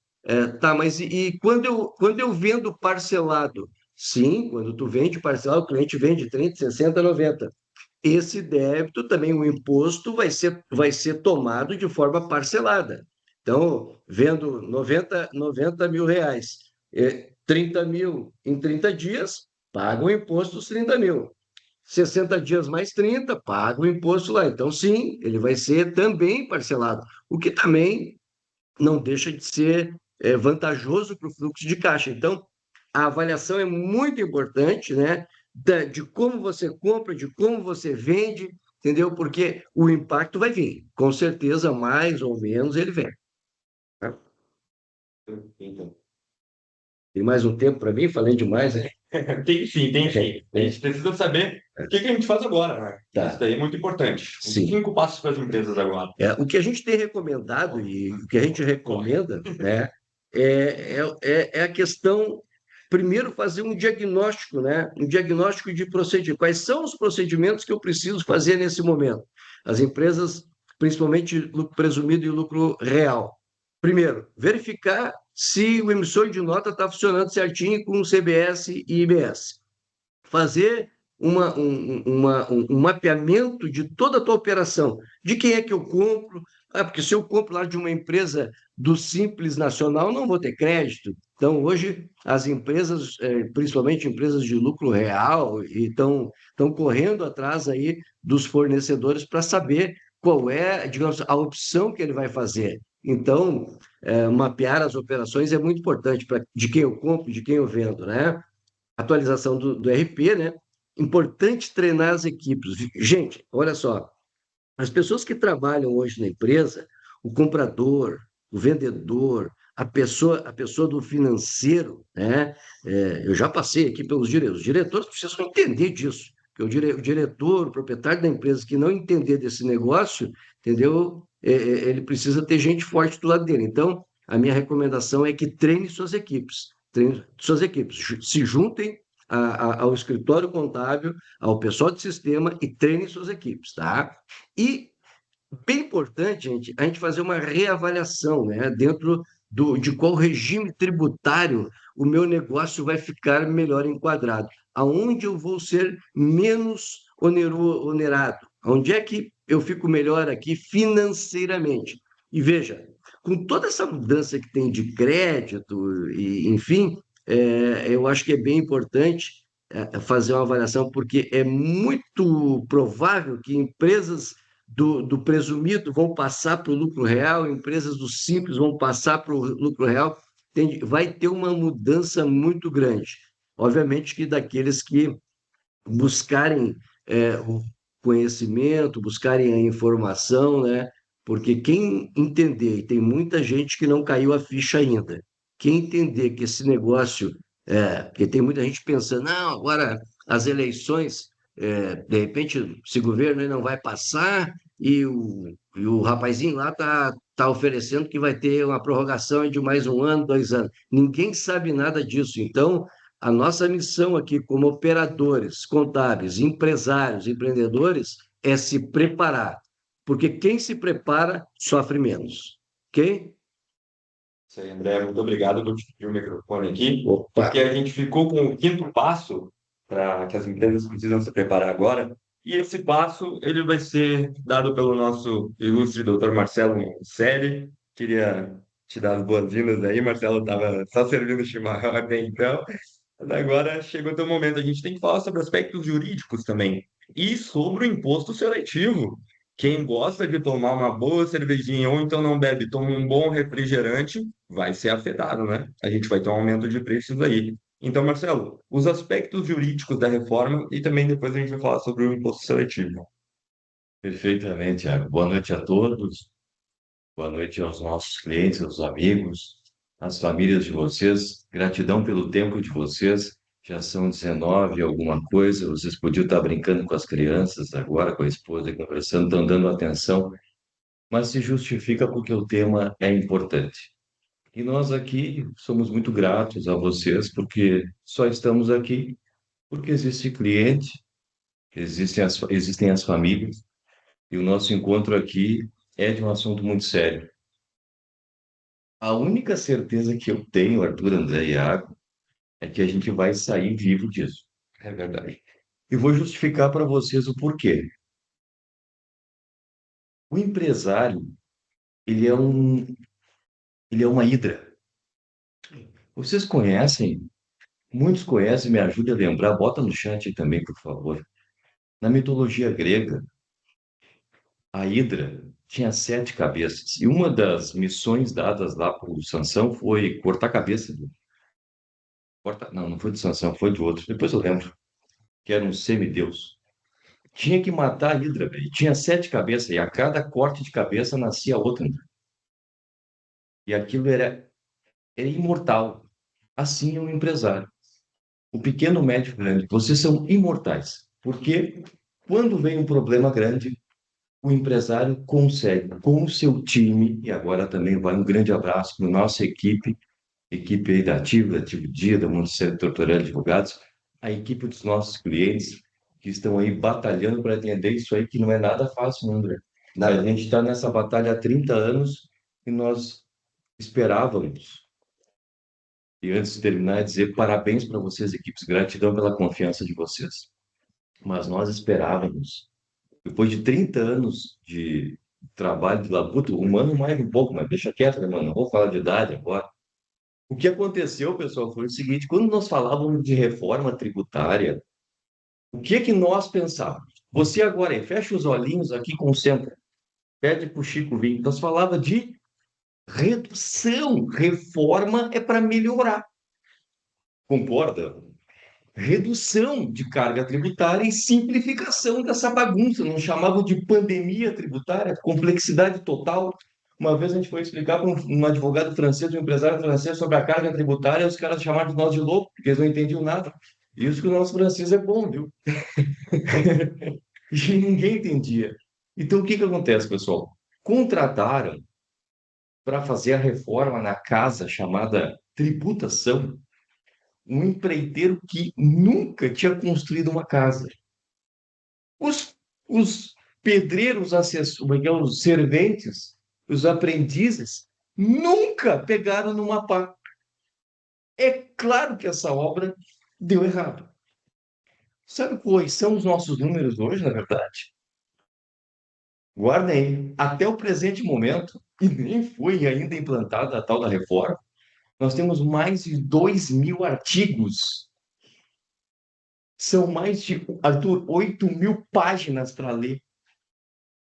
Tá, mas e quando eu vendo parcelado? Sim, quando tu vende parcelado, o cliente vende 30, 60, 90. Esse débito também, o imposto vai ser tomado de forma parcelada. Então, vendo 90 mil reais, 30 mil em 30 dias, paga o imposto dos 30 mil. 60 dias mais 30, paga o imposto lá. Então, sim, ele vai ser também parcelado, o que também não deixa de ser vantajoso para o fluxo de caixa. Então, a avaliação é muito importante, né? De como você compra, de como você vende, entendeu? Porque o impacto vai vir, com certeza, mais ou menos ele vem. Tá? Então, Tem mais um tempo para mim? Falei demais, né? tem sim, tem sim. A gente precisa saber o que que a gente faz agora, né? Tá. Isso daí é muito importante. Os Sim. 5 passos para as empresas agora. O que a gente tem recomendado e o que a gente recomenda, né, é a questão, primeiro, fazer um diagnóstico, né, um diagnóstico de procedimento. Quais são os procedimentos que eu preciso fazer nesse momento? As empresas, principalmente lucro presumido e lucro real. Primeiro, verificar se o emissor de nota está funcionando certinho com o CBS e IBS. Fazer um mapeamento de toda a tua operação. De quem é que eu compro? Porque se eu compro lá de uma empresa do Simples Nacional, não vou ter crédito. Então, hoje, as empresas, principalmente empresas de lucro real, estão correndo atrás aí dos fornecedores para saber qual é, digamos, a opção que ele vai fazer. Então, mapear as operações é muito importante para de quem eu compro, de quem eu vendo, né? Atualização do RP, né? Importante treinar as equipes. Gente, olha só, as pessoas que trabalham hoje na empresa, o comprador, o vendedor, a pessoa do financeiro, né? Eu já passei aqui pelos diretores. Os diretores precisam entender disso. Porque o diretor, o proprietário da empresa que não entender desse negócio, entendeu? Ele precisa ter gente forte do lado dele. Então, a minha recomendação é que treine suas equipes. Treine suas equipes. Se juntem ao escritório contábil, ao pessoal de sistema e treine suas equipes, tá? E bem importante, gente, a gente fazer uma reavaliação, né, dentro de qual regime tributário o meu negócio vai ficar melhor enquadrado, aonde eu vou ser menos onerado, onde é que eu fico melhor aqui financeiramente. E veja, com toda essa mudança que tem de crédito, e, enfim, eu acho que é bem importante fazer uma avaliação, porque é muito provável que empresas do presumido vão passar para o lucro real, empresas do simples vão passar para o lucro real, vai ter uma mudança muito grande. Obviamente que daqueles que buscarem o conhecimento, buscarem a informação, né? Porque quem entender, e tem muita gente que não caiu a ficha ainda, quem entender que esse negócio, porque tem muita gente pensando, não, agora as eleições, de repente, esse governo aí não vai passar e o rapazinho lá tá oferecendo que vai ter uma prorrogação de mais 1 ano, 2 anos. Ninguém sabe nada disso. Então, a nossa missão aqui, como operadores, contábeis, empresários, empreendedores, é se preparar. Porque quem se prepara sofre menos. Ok? Isso aí, André, muito obrigado por dividir o microfone aqui, Opa! porque a gente ficou com o quinto passo para que as empresas precisam se preparar agora, e esse passo ele vai ser dado pelo nosso ilustre doutor Marcelo Seri. Queria te dar as boas-vindas aí, Marcelo, estava só servindo chimarrão até então. Mas agora chegou o teu momento, a gente tem que falar sobre aspectos jurídicos também, e sobre o imposto seletivo. Quem gosta de tomar uma boa cervejinha ou então não bebe, toma um bom refrigerante, vai ser afetado, né? A gente vai ter um aumento de preços aí. Então, Marcelo, os aspectos jurídicos da reforma e também depois a gente vai falar sobre o imposto seletivo. Perfeitamente, Thiago. Boa noite a todos. Boa noite aos nossos clientes, aos amigos, às famílias de vocês. Gratidão pelo tempo de vocês. Já são 19 e alguma coisa. Vocês podiam estar brincando com as crianças agora, com a esposa, e conversando, estão dando atenção, mas se justifica porque o tema é importante. E nós aqui somos muito gratos a vocês, porque só estamos aqui porque existe cliente, existem as famílias, e o nosso encontro aqui é de um assunto muito sério. A única certeza que eu tenho, Arthur, André e Iago, é que a gente vai sair vivo disso. É verdade. E vou justificar para vocês o porquê. O empresário, ele é um, ele é uma hidra. Vocês conhecem, muitos conhecem, me ajude a lembrar, bota no chat aí também, por favor. Na mitologia grega, a hidra tinha 7 cabeças. E uma das missões dadas lá para o Sansão foi cortar a cabeça do... Não, não foi do Sansão, foi do outro. Depois eu lembro, que era um semideus. Tinha que matar a hidra, velho. Tinha 7 cabeças e a cada corte de cabeça nascia outra. E aquilo era imortal. Assim é um empresário. O pequeno, o médio, o grande. Vocês são imortais. Porque quando vem um problema grande, o empresário consegue, com o seu time, e agora também vai um grande abraço para a nossa equipe aí da Ativo Dia, da Ministério Doutoral de Advogados, a equipe dos nossos clientes que estão aí batalhando para atender isso aí, que não é nada fácil, né, André? A gente está nessa batalha há 30 anos e nós esperávamos, e antes de terminar, dizer parabéns para vocês, equipes, gratidão pela confiança de vocês. Mas nós esperávamos, depois de 30 anos de trabalho de labuto, um ano mais um pouco, mas deixa quieto, né, mano? Não vou falar de idade agora. O que aconteceu, pessoal, foi o seguinte: quando nós falávamos de reforma tributária, o que que nós pensávamos? Você agora, hein, fecha os olhinhos aqui, concentra, pede para o Chico vir. Nós falava de redução. Reforma é para melhorar. Concorda? Redução de carga tributária e simplificação dessa bagunça. Não chamavam de pandemia tributária, complexidade total. Uma vez a gente foi explicar para um advogado francês, um empresário francês, sobre a carga tributária, e os caras chamaram de nós de louco, porque eles não entendiam nada. Isso que o nosso francês é bom, viu? E ninguém entendia. Então, o que que acontece, pessoal? Contrataram para fazer a reforma na casa chamada tributação um empreiteiro que nunca tinha construído uma casa. Os pedreiros, os serventes, os aprendizes, nunca pegaram numa pá. É claro que essa obra deu errado. Sabe quais são os nossos números hoje, na verdade? Guardem, até o presente momento, e nem foi ainda implantada a tal da reforma, nós temos mais de 2.000 artigos São mais de, Arthur, 8.000 páginas para ler.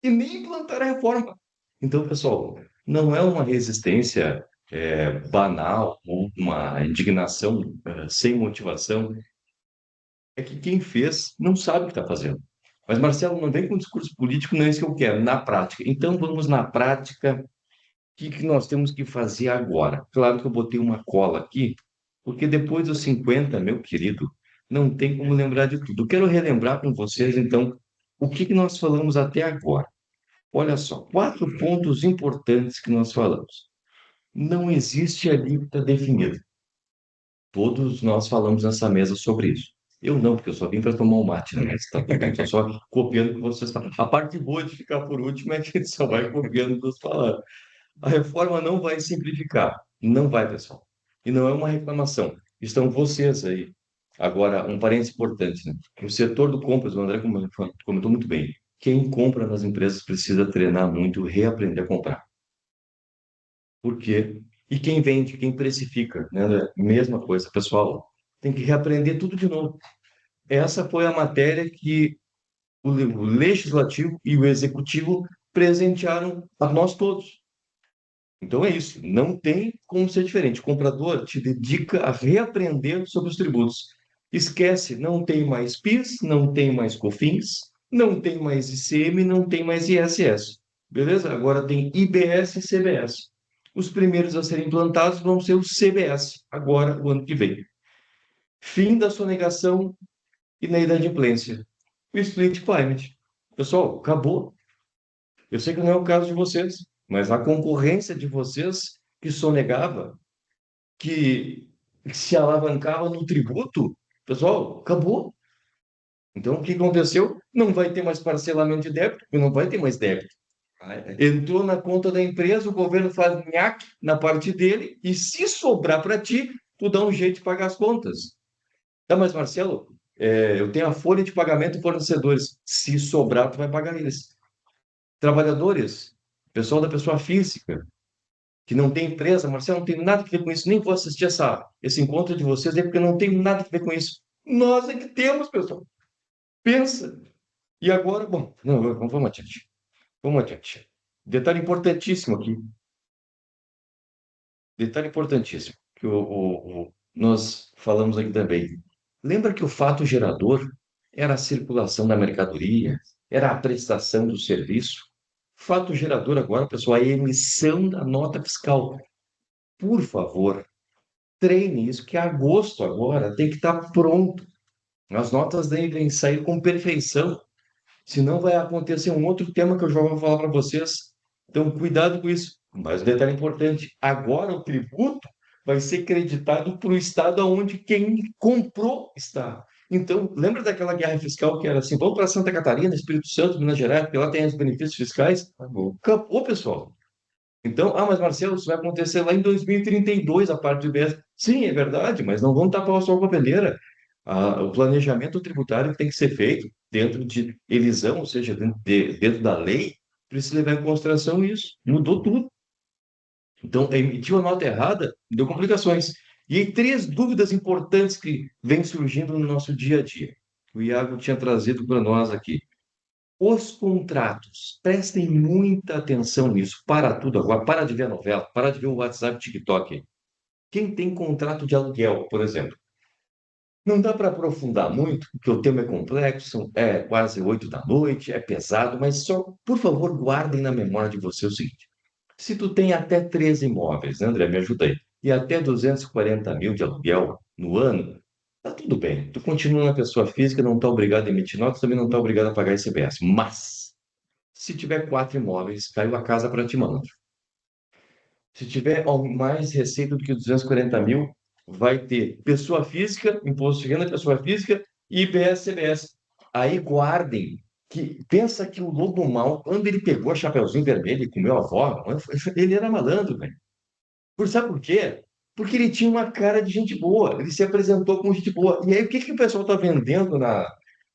E nem implantaram a reforma. Então, pessoal, não é uma resistência banal ou uma indignação sem motivação. É que quem fez não sabe o que está fazendo. Mas, Marcelo, não vem com discurso político, não é isso que eu quero, na prática. Então, vamos na prática. O que nós temos que fazer agora? Claro que eu botei uma cola aqui, porque depois dos 50, meu querido, não tem como lembrar de tudo. Eu quero relembrar com vocês, então, o que nós falamos até agora. Olha só, 4 pontos importantes que nós falamos. Não existe alíquota definida. Todos nós falamos nessa mesa sobre isso. Eu não, porque eu só vim para tomar um mate, né? Você tá pegando, tô só copiando o que vocês falam. A parte boa de ficar por último é que a gente só vai copiando o que vocês falaram. A reforma não vai simplificar. Não vai, pessoal. E não é uma reclamação. Estão vocês aí. Agora, um parênteses importante, né? O setor do compras, o André comentou muito bem. Quem compra nas empresas precisa treinar muito, reaprender a comprar. Por quê? E quem vende, quem precifica, né, André? Mesma coisa, pessoal. Tem que reaprender tudo de novo. Essa foi a matéria que o legislativo e o executivo presentearam a nós todos. Então é isso, não tem como ser diferente. O comprador te dedica a reaprender sobre os tributos. Esquece, não tem mais PIS, não tem mais COFINS, não tem mais ICM, não tem mais ISS. Beleza? Agora tem IBS e CBS. Os primeiros a serem implantados vão ser os CBS, agora, o ano que vem. Fim da sonegação e na inadimplência. O split payment. Pessoal, acabou. Eu sei que não é o caso de vocês, mas a concorrência de vocês que sonegava, que se alavancava no tributo, pessoal, acabou. Então, o que aconteceu? Não vai ter mais parcelamento de débito, porque não vai ter mais débito. Entrou na conta da empresa, o governo faz nhaque na parte dele, e se sobrar para ti, tu dá um jeito de pagar as contas. Tá, mas Marcelo, eu tenho a folha de pagamento de fornecedores. Se sobrar, tu vai pagar eles. Trabalhadores, pessoal da pessoa física, que não tem empresa, Marcelo, não tem nada a ver com isso, nem vou assistir esse encontro de vocês aí, porque não tem nada a ver com isso. Nós é que temos, pessoal. Pensa. E agora, bom, não, vamos adiante. Vamos adiante. Detalhe importantíssimo aqui. Detalhe importantíssimo, que nós falamos aqui também. Lembra que o fato gerador era a circulação da mercadoria, era a prestação do serviço? Fato gerador agora, pessoal, é a emissão da nota fiscal. Por favor, treine isso, que agosto agora tem que estar pronto. As notas devem sair com perfeição, senão vai acontecer um outro tema que eu já vou falar para vocês. Então, cuidado com isso. Mas um detalhe importante: agora o tributo vai ser creditado para o estado onde quem comprou está. Então, lembra daquela guerra fiscal que era assim: vamos para Santa Catarina, Espírito Santo, Minas Gerais, porque lá tem os benefícios fiscais? Acabou, pessoal. Então, mas Marcelo, isso vai acontecer lá em 2032, a parte do IBS. Sim, é verdade, mas não vamos tapar o sol com a peneira. O planejamento tributário que tem que ser feito dentro de elisão, ou seja, dentro da lei, precisa levar em consideração isso. Mudou tudo. Então, emitiu a nota errada, deu complicações. E aí, 3 dúvidas importantes que vêm surgindo no nosso dia a dia. O Iago tinha trazido para nós aqui. Os contratos, prestem muita atenção nisso. Para tudo agora, para de ver a novela, para de ver o WhatsApp, TikTok. Quem tem contrato de aluguel, por exemplo, não dá para aprofundar muito, porque o tema é complexo, é quase 8 da noite, é pesado, mas só, por favor, guardem na memória de você o seguinte: se tu tem até 13 imóveis, né, André, me ajuda aí, e até 240 mil de aluguel no ano, tá tudo bem. Tu continua na pessoa física, não está obrigado a emitir notas, também não está obrigado a pagar ICMS. Mas, se tiver 4 imóveis, caiu a casa para ti, mano. Se tiver mais receita do que 240 mil, vai ter pessoa física, imposto de renda pessoa física e IBS, CBS. Aí guardem que pensa que o lobo mau, quando ele pegou a Chapeuzinho Vermelho e comeu a avó, ele era malandro, velho. Sabe por quê? Porque ele tinha uma cara de gente boa, ele se apresentou como gente boa. E aí, o que que o pessoal está vendendo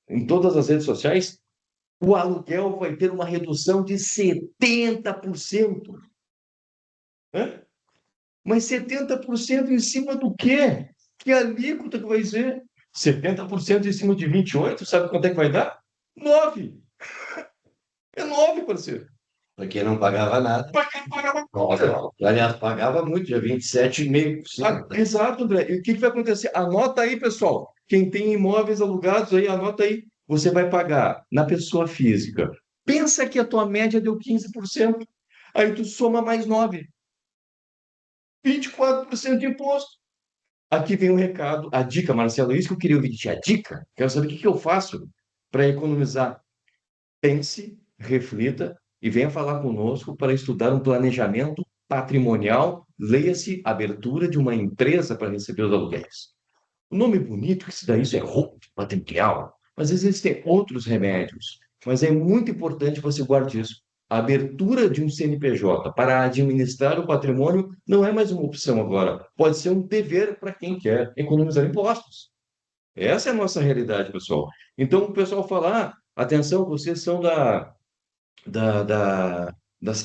em todas as redes sociais? O aluguel vai ter uma redução de 70%. Hã? Mas 70% em cima do quê? Que alíquota que vai ser? 70% em cima de 28, sabe quanto é que vai dar? 9. É 9, parceiro. Para quem não pagava nada. Para quem pagava nada. Aliás, pagava muito, já 27,5%. Exato, André. E o que vai acontecer? Anota aí, pessoal. Quem tem imóveis alugados aí, anota aí. Você vai pagar na pessoa física. Pensa que a tua média deu 15%. Aí tu soma mais 9. 24% de imposto. Aqui vem um recado. A dica, Marcelo, é isso que eu queria ouvir de ti. A dica. Quero saber o que eu faço para economizar. Pense, reflita e venha falar conosco para estudar um planejamento patrimonial. Leia-se abertura de uma empresa para receber os aluguéis. O nome bonito que se dá isso é roubo patrimonial, mas existem outros remédios. Mas é muito importante você guardar isso. A abertura de um CNPJ para administrar o patrimônio não é mais uma opção agora. Pode ser um dever para quem quer economizar impostos. Essa é a nossa realidade, pessoal. Então, o pessoal fala, atenção, vocês são da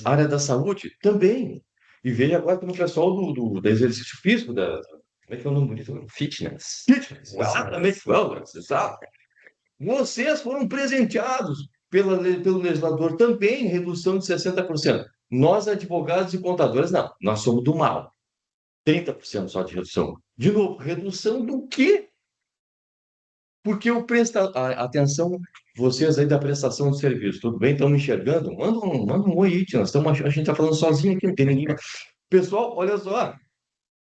área da saúde? Também. E veja agora como o pessoal do exercício físico, como é que é o nome bonito? Fitness. Fitness, exatamente, wellness, exato. Vocês foram presenteados pelo legislador também, redução de 60%. Nós, advogados e contadores, não. Nós somos do mal. 30% só de redução. De novo, redução do quê? Porque atenção, vocês aí da prestação de serviço, tudo bem? Estão me enxergando? Manda um oi aí, tia. A gente está falando sozinho aqui, não tem ninguém. Pessoal, olha só,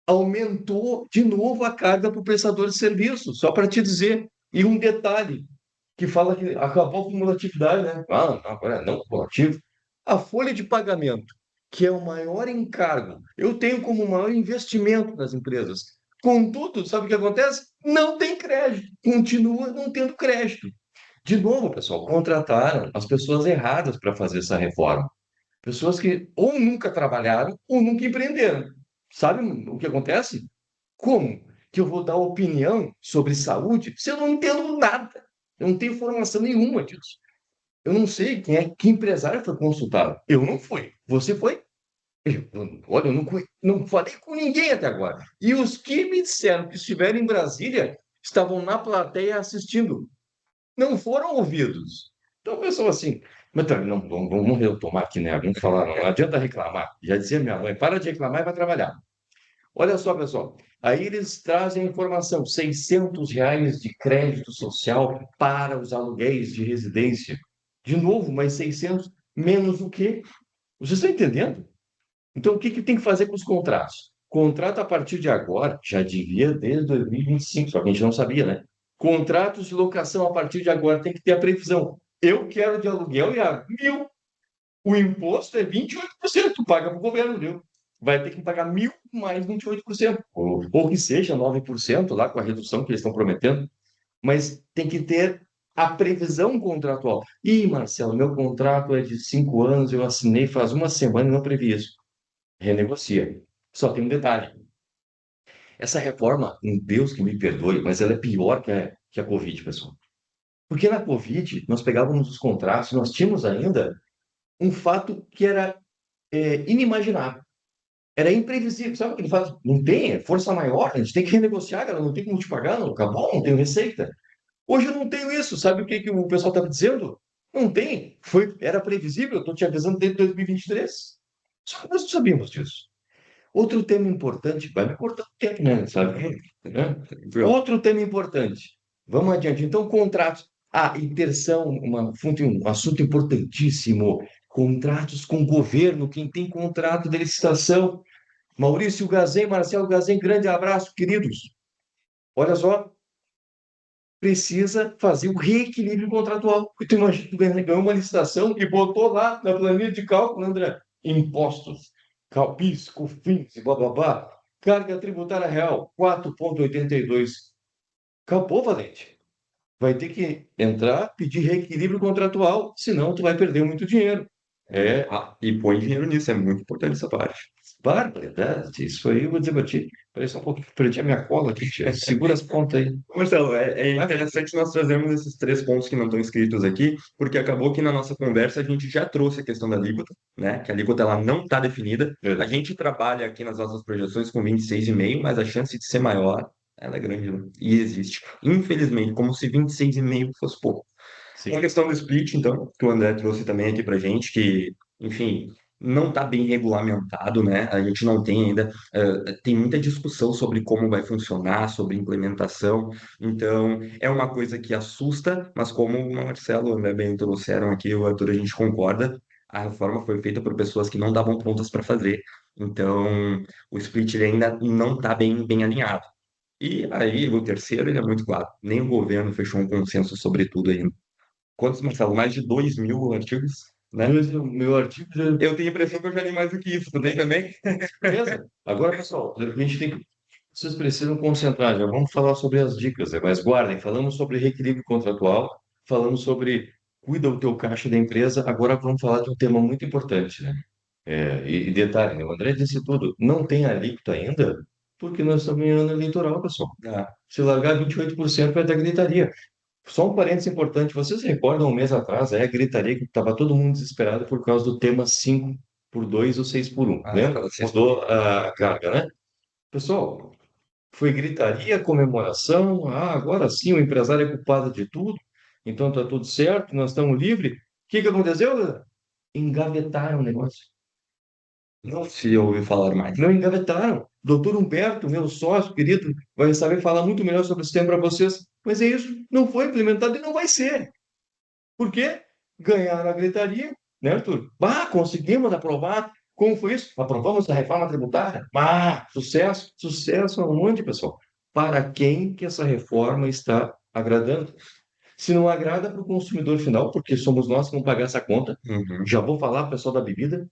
aumentou de novo a carga para o prestador de serviço, só para te dizer. E um detalhe, que fala que acabou a cumulatividade, né? Agora não cumulativo. A folha de pagamento, que é o maior encargo, eu tenho como maior investimento das empresas. Contudo, sabe o que acontece? Não tem crédito, continua não tendo crédito. De novo, pessoal, contrataram as pessoas erradas para fazer essa reforma. Pessoas que ou nunca trabalharam ou nunca empreenderam. Sabe o que acontece? Como que eu vou dar opinião sobre saúde se eu não entendo nada? Eu não tenho formação nenhuma disso. Eu não sei que empresário foi consultado. Eu não fui. Você foi? Olha, eu não falei com ninguém até agora. E os que me disseram que estiveram em Brasília estavam na plateia assistindo. Não foram ouvidos. Então, pessoal, assim, mas não, vamos retomar aqui, né? Vamos falar, não adianta reclamar. Já dizia minha mãe, para de reclamar e vai trabalhar. Olha só, pessoal. Aí eles trazem a informação, R$ 600 de crédito social para os aluguéis de residência. De novo, mas 600 menos o quê? Vocês estão entendendo? Então, o que tem que fazer com os contratos? Contrato a partir de agora, já devia desde 2025, só que a gente não sabia, né? Contratos de locação a partir de agora tem que ter a previsão. Eu quero de aluguel e a 1.000. O imposto é 28%, tu paga para o governo, viu? Vai ter que pagar 1.000 mais 28%, ou que seja 9% lá com a redução que eles estão prometendo, mas tem que ter a previsão contratual. Ih, Marcelo, meu contrato é de 5 anos, eu assinei faz uma semana e não previ isso. Renegocia. Só tem um detalhe. Essa reforma, um Deus que me perdoe, mas ela é pior que a Covid, pessoal. Porque na Covid, nós pegávamos os contratos, nós tínhamos ainda um fato que era inimaginável. Era imprevisível. Sabe o que ele faz? Não tem, é força maior, a gente tem que renegociar, cara, não tem como te pagar, não acabou, não tem receita. Hoje eu não tenho isso. Sabe o que o pessoal está dizendo? Não tem. Era previsível, eu estou te avisando desde 2023. Só que nós não sabíamos disso. Outro tema importante, vai me cortar o tempo, né? Sabe? Outro tema importante. Vamos adiante. Então, contratos. Inserção, um assunto importantíssimo. Contratos com o governo, quem tem contrato de licitação. Maurício Gazen, Marcelo Gazen, grande abraço, queridos. Olha só, precisa fazer o reequilíbrio contratual. Tu imagina, tu ganhou uma licitação e botou lá na planilha de cálculo, André, impostos, PIS, COFINS, blá. Carga tributária real, 4,82. Acabou, Valente. Vai ter que entrar, pedir reequilíbrio contratual, senão tu vai perder muito dinheiro. E põe dinheiro nisso, é muito importante essa parte. Barbaridade, isso aí eu vou debater. Parece um pouco que perdi a minha cola aqui, tia. Segura as pontas aí. Marcelo, é interessante nós trazermos esses 3 pontos que não estão escritos aqui, porque acabou que na nossa conversa a gente já trouxe a questão da alíquota, né? Que a alíquota ela não está definida. A gente trabalha aqui nas nossas projeções com 26,5, mas a chance de ser maior ela é grande, né? E existe. Infelizmente, como se 26,5 fosse pouco. Sim. A questão do split, então, que o André trouxe também aqui pra gente, que, enfim, não está bem regulamentado, né? A gente não tem ainda, tem muita discussão sobre como vai funcionar, sobre implementação. Então, é uma coisa que assusta, mas como o Marcelo e o André bem trouxeram aqui, o Arthur, a gente concorda. A reforma foi feita por pessoas que não estavam prontas para fazer. Então, o split ele ainda não está bem alinhado. E aí, o terceiro, ele é muito claro. Nem o governo fechou um consenso sobre tudo ainda. Quantos, Marcelo? Mais de 2.000 artigos, né? Meu artigo já. Eu tenho a impressão que eu já li mais do que isso. Tu tem também? Beleza? Agora, pessoal, a gente tem que. Vocês precisam concentrar, já vamos falar sobre as dicas, né? Mas guardem, falamos sobre reequilíbrio contratual, falamos sobre cuida do teu caixa da empresa, agora vamos falar de um tema muito importante, né? E detalhe, né? O André disse tudo, não tem alíquota ainda, porque nós estamos em ano eleitoral, pessoal. Ah, Se largar 28% vai dar gritaria. Só um parênteses importante, vocês se recordam um mês atrás, a gritaria que estava todo mundo desesperado por causa do tema 5x2 ou 6x1, lembra? vocês... Mudou a carga, né? Pessoal, foi gritaria, comemoração, agora sim o empresário é culpado de tudo, então está tudo certo, nós estamos livres. O que aconteceu, galera? Engavetaram o negócio. Não se ouviu falar mais. Não engavetaram. Doutor Humberto, meu sócio querido, vai saber falar muito melhor sobre esse tema para vocês, mas é isso, não foi implementado e não vai ser. Por quê? Ganharam a gritaria, né, Arthur? Conseguimos aprovar. Como foi isso? Aprovamos a reforma tributária. Sucesso, sucesso aonde, pessoal? Para quem que essa reforma está agradando? Se não agrada para o consumidor final, porque somos nós que vamos pagar essa conta. Uhum. Já vou falar, pessoal da bebida,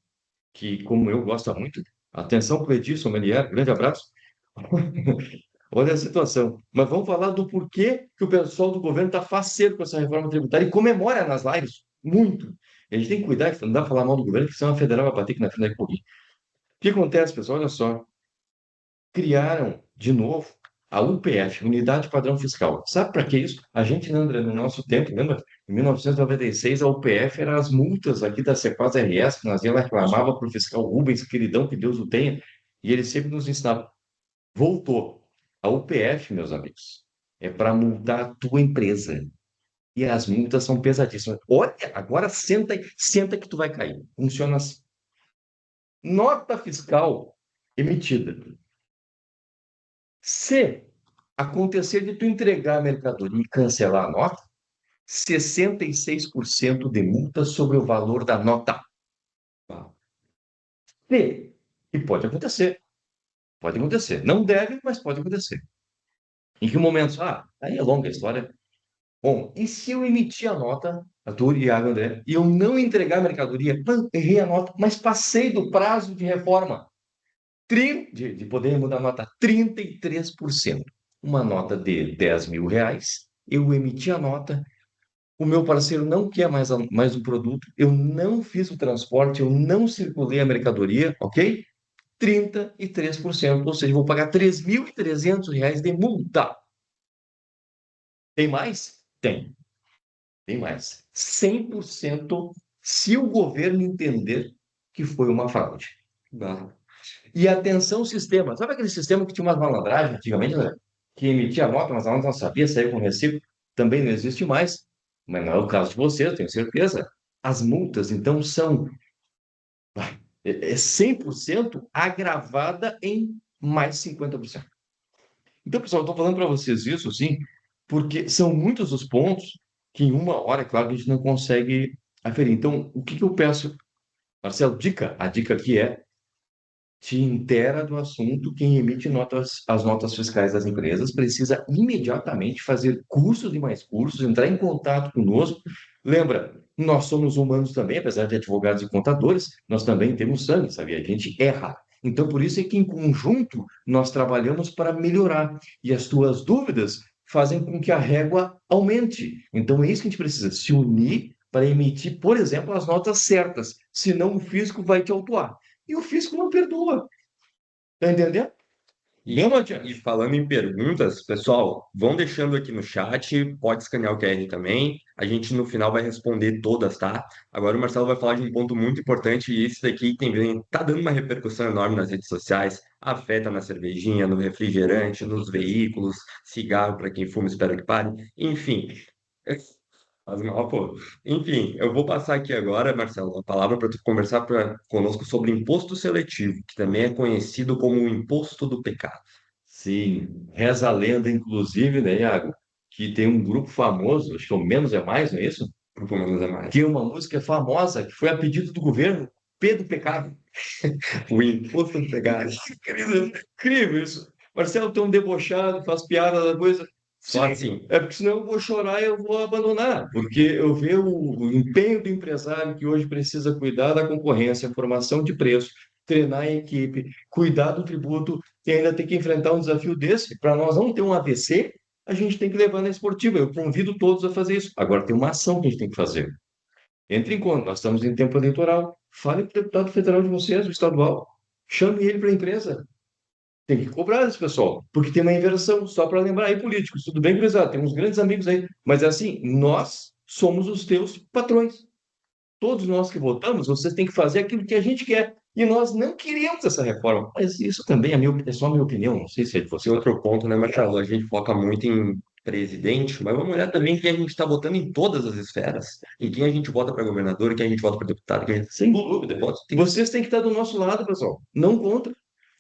que como eu gosto muito. Atenção, Cleitinho, sommelier, grande abraço. Olha a situação. Mas vamos falar do porquê que o pessoal do governo está faceiro com essa reforma tributária e comemora nas lives. Muito. A gente tem que cuidar, que não dá para falar mal do governo, que senão a federal vai bater aqui na frente da corrida. O que acontece, pessoal? Olha só. Criaram, de novo, a UPF, Unidade Padrão Fiscal. Sabe para que isso? A gente, André, no nosso tempo, lembra? Em 1996, a UPF era as multas aqui da Cepaz RS, que nós ia lá reclamava para o fiscal Rubens, queridão, que Deus o tenha, e ele sempre nos ensinava. Voltou. A UPF, meus amigos, é para multar a tua empresa. E as multas são pesadíssimas. Olha, agora senta que tu vai cair. Funciona assim. Nota fiscal emitida. Se acontecer de tu entregar a mercadoria e cancelar a nota, 66% de multa sobre o valor da nota. Se, e pode acontecer. Pode acontecer. Não deve, mas pode acontecer. Em que momentos? Aí é longa a história. Bom, e se eu emitir a nota, Arthur e André, e eu não entregar a mercadoria? Errei a nota, mas passei do prazo de reforma. De poder mudar a nota 33%. Uma nota de 10 mil reais, eu emiti a nota, o meu parceiro não quer mais o produto, eu não fiz o transporte, eu não circulei a mercadoria, ok? 33%, ou seja, vou pagar 3.300 reais de multa. Tem mais? Tem mais. 100% se o governo entender que foi uma fraude. E atenção, sistema. Sabe aquele sistema que tinha umas malandragens antigamente, né? Que emitia nota, mas a nota não sabia sair com recibo? Também não existe mais. Mas não é o caso de vocês, tenho certeza. As multas, então, são 100% agravada em mais 50%. Então, pessoal, eu estou falando para vocês isso, sim, porque são muitos os pontos que em uma hora, é claro, a gente não consegue aferir. Então, o que que eu peço, Marcelo? A dica aqui é te intera do assunto. Quem emite as notas fiscais das empresas precisa imediatamente fazer cursos e mais cursos, entrar em contato conosco. Lembra, nós somos humanos também, apesar de advogados e contadores, nós também temos sangue, sabia? A gente erra. Então, por isso é que, em conjunto, nós trabalhamos para melhorar. E as tuas dúvidas fazem com que a régua aumente. Então, é isso que a gente precisa, se unir para emitir, por exemplo, as notas certas. Senão, o fisco vai te autuar. E o fisco não perdoa. Tá entendendo? Vamos adiante. E falando em perguntas, pessoal, vão deixando aqui no chat, pode escanear o QR também. A gente no final vai responder todas, tá? Agora o Marcelo vai falar de um ponto muito importante, e esse daqui tá dando uma repercussão enorme nas redes sociais, afeta na cervejinha, no refrigerante, nos veículos, cigarro para quem fuma, espero que pare. Enfim, faz mal, pô. Enfim, eu vou passar aqui agora, Marcelo, a palavra para tu conversar conosco sobre imposto seletivo, que também é conhecido como o imposto do pecado. Sim, reza a lenda, inclusive, né, Iago, que tem um grupo famoso, acho que é o Menos é Mais, não é isso? Grupo Menos é Mais. Tem uma música famosa que foi a pedido do governo, Pedro Pecado. O imposto do pecado. Incrível, incrível isso. Marcelo tão debochado, faz piada da coisa. Só Sim, assim. é porque senão eu vou chorar e eu vou abandonar, porque eu vejo o empenho do empresário que hoje precisa cuidar da concorrência, formação de preço, treinar a equipe, cuidar do tributo e ainda ter que enfrentar um desafio desse. Para nós não ter um AVC, a gente tem que levar na esportiva. Eu convido todos a fazer isso. Agora tem uma ação que a gente tem que fazer. Entre em conta, nós estamos em tempo eleitoral. Fale para o deputado federal de vocês, o estadual. Chame ele para a empresa. Tem que cobrar esse pessoal, porque tem uma inversão, só para lembrar aí, políticos, tudo bem, gurizada, tem uns grandes amigos aí, mas é assim, nós somos os teus patrões. Todos nós que votamos, vocês têm que fazer aquilo que a gente quer. E nós não queríamos essa reforma. Mas isso também é só a minha opinião, não sei se é de E você. outro ponto, né, Marcelo? A gente foca muito em presidente, mas vamos olhar também quem a gente está votando em todas as esferas. Em quem a gente vota para governador, quem a gente vota para deputado, quem a gente... Sem dúvida. Vocês têm que estar do nosso lado, pessoal, não contra.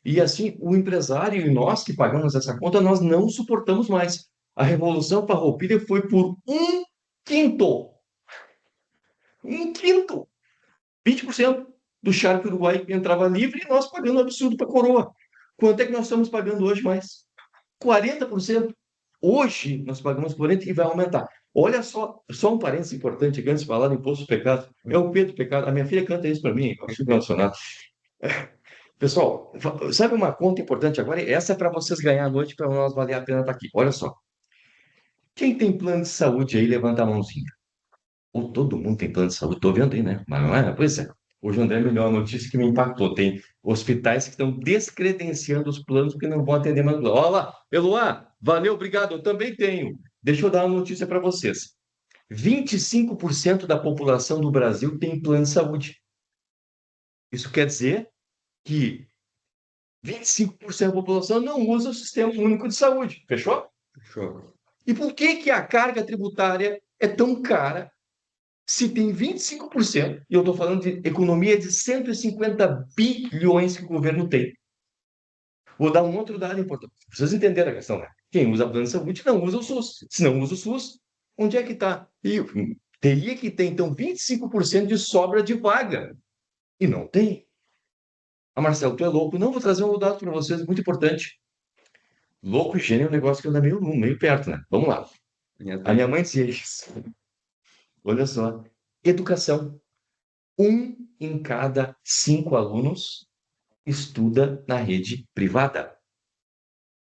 E assim, o empresário e nós que pagamos essa conta, nós não suportamos mais. A Revolução Farroupilha foi por um quinto. Um quinto. 20% do charque uruguai que entrava livre e nós pagando um absurdo para a coroa. Quanto é que nós estamos pagando hoje mais? 40%. Hoje nós pagamos 40% e vai aumentar. Olha só um parênteses importante aqui antes de falar do imposto do pecado. É o Pedro Pecado. A minha filha canta isso para mim, eu fico emocionado. Pessoal, sabe uma conta importante agora? Essa é para vocês ganhar a noite, para nós valer a pena estar aqui. Olha só. Quem tem plano de saúde aí, levanta a mãozinha. Ou todo mundo tem plano de saúde, estou vendo aí, né? Mas não é? Pois é. Hoje o André me deu uma notícia que me impactou. Tem hospitais que estão descredenciando os planos porque não vão atender mais. Olha lá, Eloá, valeu, obrigado, eu também tenho. Deixa eu dar uma notícia para vocês. 25% da população do Brasil tem plano de saúde. Isso quer dizer que 25% da população não usa o Sistema Único de Saúde. Fechou? Show. E por que que a carga tributária é tão cara se tem 25%, e eu estou falando de economia de 150 bilhões que o governo tem? Vou dar um outro dado importante. Vocês entenderam a questão, né? Quem usa plano de saúde não usa o SUS. Se não usa o SUS, onde é que está? E teria que ter, então, 25% de sobra de vaga. E não tem. Ah, Marcelo, tu é louco. Não, vou trazer um dado para vocês, muito importante. Louco e gênio é um negócio que anda meio perto, né? Vamos lá. A minha mãe dizia isso. Olha só. Educação. 1 em cada 5 alunos estuda na rede privada.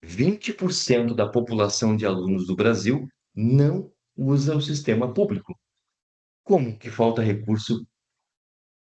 20% da população de alunos do Brasil não usa o sistema público. Como que falta recurso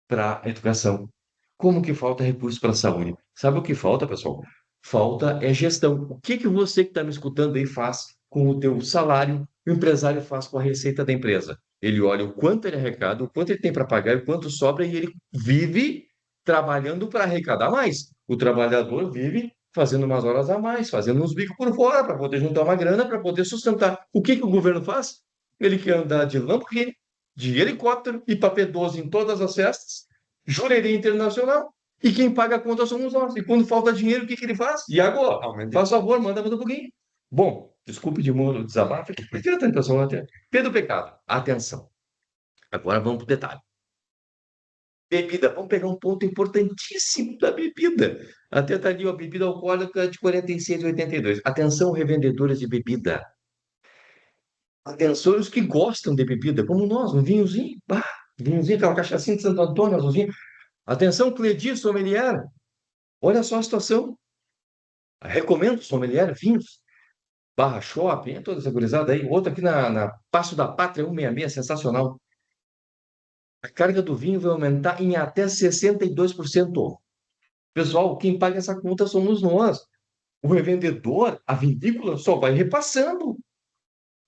para a educação? Como que falta recurso para a saúde? Sabe o que falta, pessoal? Falta é gestão. O que que você que está me escutando aí faz com o teu salário, o empresário faz com a receita da empresa? Ele olha o quanto ele arrecada, o quanto ele tem para pagar, o quanto sobra e ele vive trabalhando para arrecadar mais. O trabalhador vive fazendo umas horas a mais, fazendo uns bicos por fora para poder juntar uma grana, para poder sustentar. O que que o governo faz? Ele quer andar de Lamborghini, de helicóptero e P12 em todas as festas, Jurerê Internacional, e quem paga a conta somos nós. E quando falta dinheiro, o que que ele faz? E agora? Faz favor, manda um pouquinho. Bom, desculpe de modo desabafo, aqui, prefiro a pessoal até. Pedro Pecado, atenção. Agora vamos para o detalhe. Bebida, vamos pegar um ponto importantíssimo da bebida. Até está ali, a bebida alcoólica de 46,82. Atenção, revendedores de bebida. Atenção, os que gostam de bebida, como nós, um vinhozinho, vinhozinho, aquela cachaçinha de Santo Antônio, azulzinho. Atenção, Cledir, sommelier. Olha só a situação. Recomendo sommelier, vinhos. Barra Shopping, toda essa gurizada aí. Outro aqui na Passo da Pátria 166, sensacional. A carga do vinho vai aumentar em até 62%. Pessoal, quem paga essa conta somos nós. O revendedor, a vinícola, só vai repassando.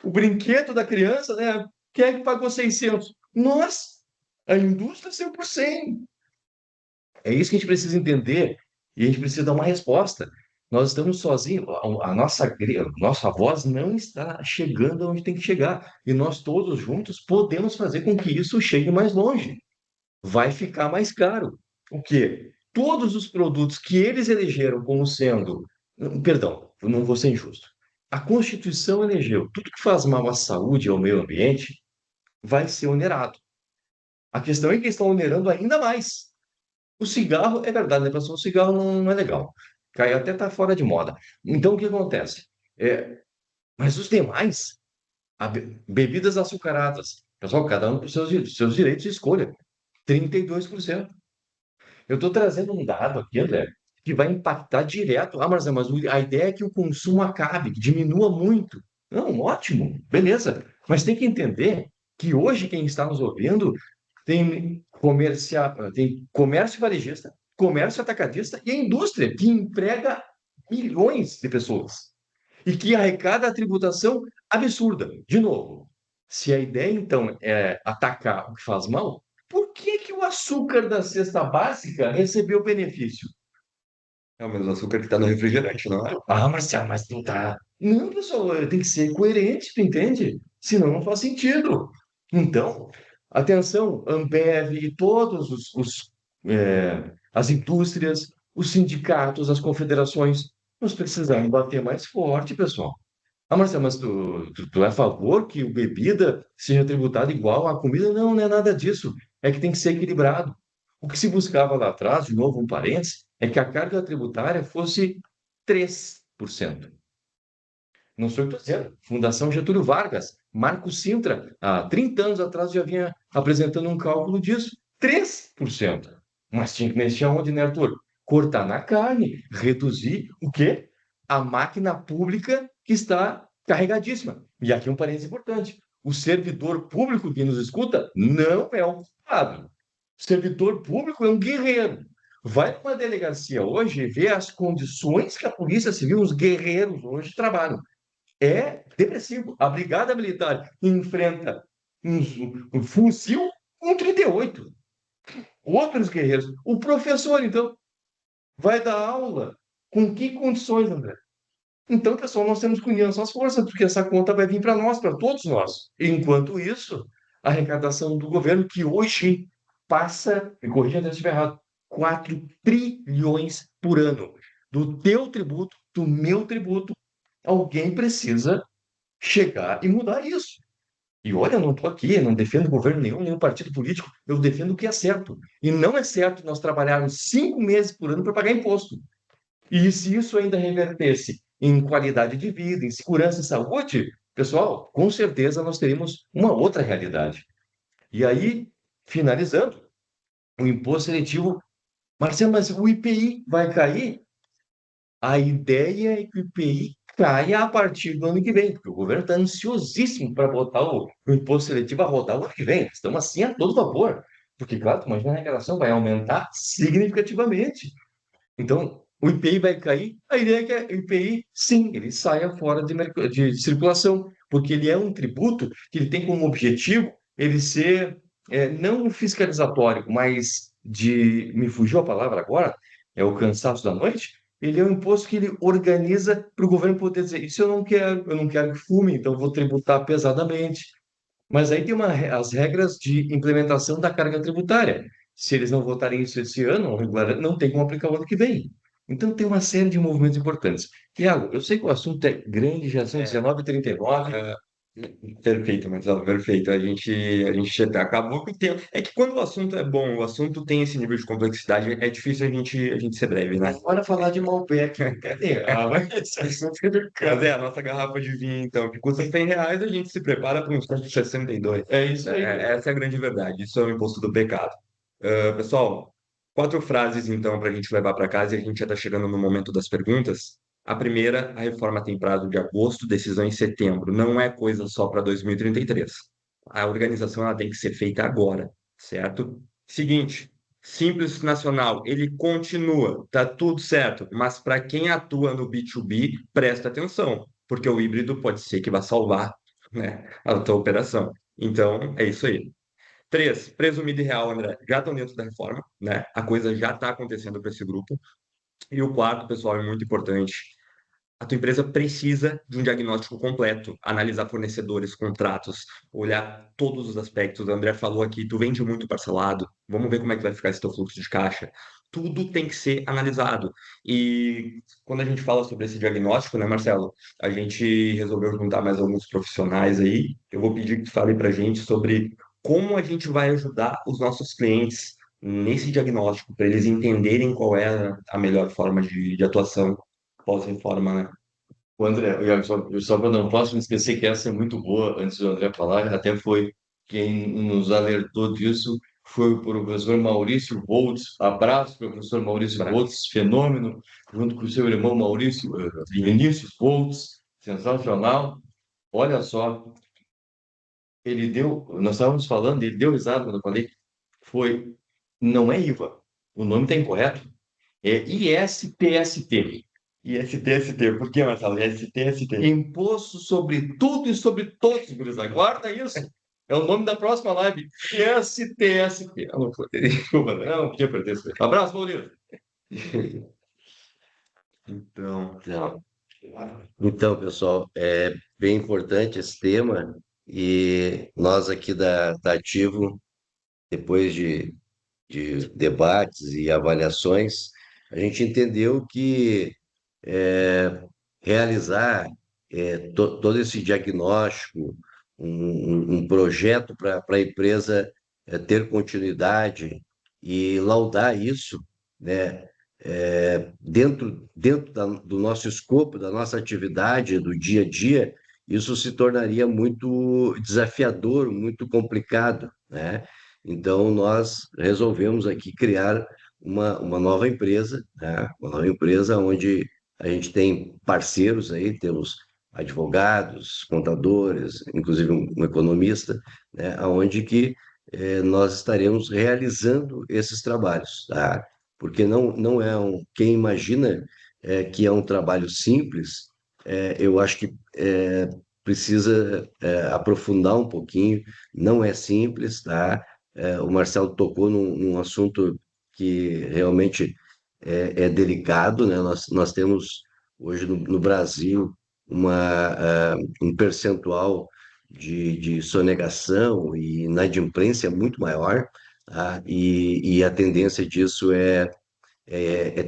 O brinquedo da criança, né? Quem é que pagou 600? Nós! A indústria saiu por 100. É isso que a gente precisa entender e a gente precisa dar uma resposta. Nós estamos sozinhos, nossa voz não está chegando onde tem que chegar. E nós todos juntos podemos fazer com que isso chegue mais longe. Vai ficar mais caro. O quê? Todos os produtos que eles elegeram como sendo. Perdão, eu não vou ser injusto. A Constituição elegeu tudo que faz mal à saúde e ao meio ambiente vai ser onerado. A questão é que eles estão onerando ainda mais. O cigarro, é verdade, né, pessoal? O cigarro não é legal. Cai até tá fora de moda. Então, o que acontece? Mas os demais, bebidas açucaradas, pessoal, cada um com seus direitos de escolha. 32%. Eu estou trazendo um dado aqui, André, que vai impactar direto. Ah, Marcelo, mas a ideia é que o consumo acabe, que diminua muito. Não, ótimo, beleza. Mas tem que entender que hoje quem está nos ouvindo tem comércio varejista, comércio atacadista e a indústria, que emprega milhões de pessoas e que arrecada a tributação absurda. De novo, se a ideia, então, é atacar o que faz mal, por que que o açúcar da cesta básica recebeu benefício? É o mesmo açúcar que está no refrigerante, não é? Ah, Marcelo, mas não tá. Não, pessoal, tem que ser coerente, tu entende? Senão não faz sentido. Então, atenção, Ambev e todos as indústrias, os sindicatos, as confederações, nós precisamos bater mais forte, pessoal. Ah, Marcelo, mas tu é a favor que o bebida seja tributada igual à comida? Não, não é nada disso. É que tem que ser equilibrado. O que se buscava lá atrás, de novo um parênteses, é que a carga tributária fosse 3%. Não sou eu que estou dizendo. Fundação Getúlio Vargas, Marco Sintra, há 30 anos atrás já vinha apresentando um cálculo disso. 3%. Mas tinha que mexer aonde, né, Arthur? Cortar na carne, reduzir o quê? A máquina pública que está carregadíssima. E aqui um parênteses importante. O servidor público que nos escuta não é um culpado. O servidor público é um guerreiro. Vai numa delegacia hoje e vê as condições que a Polícia Civil, os guerreiros hoje trabalham. É depressivo. A Brigada Militar enfrenta um fuzil com 38. Outros guerreiros. O professor, então, vai dar aula. Com que condições, André? Então, pessoal, nós temos que unir nossas forças, porque essa conta vai vir para nós, para todos nós. Enquanto isso, a arrecadação do governo, que hoje passa, me corrija se eu estiver errado, 4 trilhões por ano. Do teu tributo, do meu tributo, alguém precisa chegar e mudar isso. E olha, eu não estou aqui, eu não defendo governo nenhum, nenhum partido político, eu defendo o que é certo. E não é certo nós trabalharmos 5 meses por ano para pagar imposto. E se isso ainda revertesse em qualidade de vida, em segurança e saúde, pessoal, com certeza nós teríamos uma outra realidade. E aí, finalizando, o imposto seletivo. Marcelo, mas o IPI vai cair? A ideia é que o IPI caia a partir do ano que vem, porque o governo está ansiosíssimo para botar o imposto seletivo a rodar o ano que vem. Estamos assim a todo vapor. Porque, claro, imagina a arrecadação vai aumentar significativamente. Então, o IPI vai cair. A ideia é que o IPI, sim, ele saia fora de circulação, porque ele é um tributo que ele tem como objetivo ele ser não fiscalizatório, mas me fugiu a palavra agora, é o cansaço da noite. Ele é um imposto que ele organiza para o governo poder dizer: isso eu não quero que fume, então vou tributar pesadamente. Mas aí tem as regras de implementação da carga tributária. Se eles não votarem isso esse ano, não tem como aplicar o ano que vem. Então tem uma série de movimentos importantes. Tiago, eu sei que o assunto é grande, já são 19h39. Perfeito, Marcelo, perfeito. A gente acabou com o tempo. É que quando o assunto é bom, o assunto tem esse nível de complexidade, é difícil a gente ser breve, né? Bora falar de Malbec. Cadê? Mas esse assunto fica de Mas a nossa garrafa de vinho, então, que custa R$ 100, a gente se prepara para uns 162. É isso aí. Essa é a grande verdade. Isso é o imposto do pecado. Pessoal, 4 frases, então, para a gente levar para casa e a gente já está chegando no momento das perguntas. A primeira, a reforma tem prazo de agosto, decisão em setembro. Não é coisa só para 2033. A organização ela tem que ser feita agora, certo? Seguinte, Simples Nacional, ele continua, tá tudo certo, mas para quem atua no B2B, presta atenção, porque o híbrido pode ser que vá salvar, né, a tua operação. Então, é isso aí. Três, presumido e real, André, já estão dentro da reforma, né? A coisa já está acontecendo para esse grupo. E o quarto, pessoal, é muito importante. A tua empresa precisa de um diagnóstico completo, analisar fornecedores, contratos, olhar todos os aspectos. O André falou aqui, tu vende muito parcelado, vamos ver como é que vai ficar esse teu fluxo de caixa. Tudo tem que ser analisado. E quando a gente fala sobre esse diagnóstico, né, Marcelo, a gente resolveu juntar mais alguns profissionais aí. Eu vou pedir que tu fale para a gente sobre como a gente vai ajudar os nossos clientes nesse diagnóstico, para eles entenderem qual é a melhor forma de atuação pós-reforma, né? O André, eu só não posso me esquecer que essa é muito boa, antes do André falar, até foi quem nos alertou disso, foi o professor Maurício Voltz. Abraço, professor Maurício Abraço. Voltz, fenômeno, junto com o seu irmão Maurício, Vinícius Voltz, sensacional. Olha só, ele deu, nós estávamos falando, ele deu risada quando eu falei, foi, não é IVA, o nome está incorreto, é ISTST. ISTST, por que, Marcelo? ISTST. Imposto sobre tudo e sobre todos, gurizada. Guarda isso. É o nome da próxima live. STST. Ah, não foi. Desculpa, não podia perder isso. Abraço, Maurício. Então, Então, então, pessoal, é bem importante esse tema e nós aqui da Ativo, depois de debates e avaliações, a gente entendeu que realizar todo esse diagnóstico, um projeto para a empresa ter continuidade e laudar isso, né, dentro do nosso escopo, da nossa atividade, do dia a dia, isso se tornaria muito desafiador, muito complicado, né? Então, nós resolvemos aqui criar uma nova empresa, né? Uma nova empresa onde a gente tem parceiros aí, temos advogados, contadores, inclusive um economista, né, onde que nós estaremos realizando esses trabalhos, tá? Porque não é quem imagina que é um trabalho simples, eu acho que precisa aprofundar um pouquinho, não é simples, tá? O Marcelo tocou num assunto que realmente é delicado, né? Nós temos hoje no Brasil um percentual de sonegação e inadimplência muito maior, tá? E a tendência disso é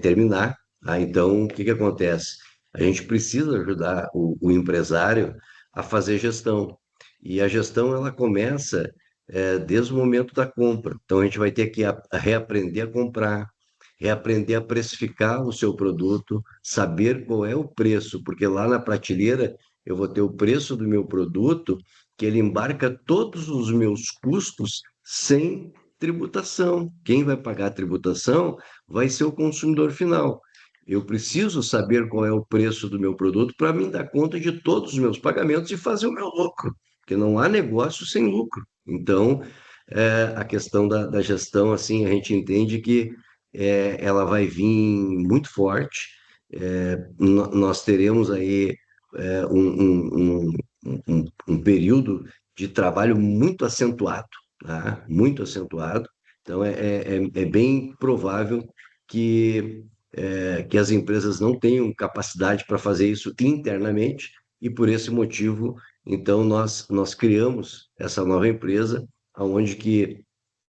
terminar, tá? Então, o que que acontece? A gente precisa ajudar o empresário a fazer gestão. E a gestão, ela começa desde o momento da compra. Então, a gente vai ter que reaprender a comprar, reaprender a precificar o seu produto, saber qual é o preço, porque lá na prateleira eu vou ter o preço do meu produto, que ele embarca todos os meus custos sem tributação. Quem vai pagar a tributação vai ser o consumidor final. Eu preciso saber qual é o preço do meu produto para me dar conta de todos os meus pagamentos e fazer o meu lucro, porque não há negócio sem lucro. Então, a questão da gestão, assim, a gente entende que ela vai vir muito forte. Nós teremos aí um período de trabalho muito acentuado, tá? Muito acentuado. Então, é bem provável que as empresas não tenham capacidade para fazer isso internamente, e por esse motivo, então, nós criamos essa nova empresa, onde que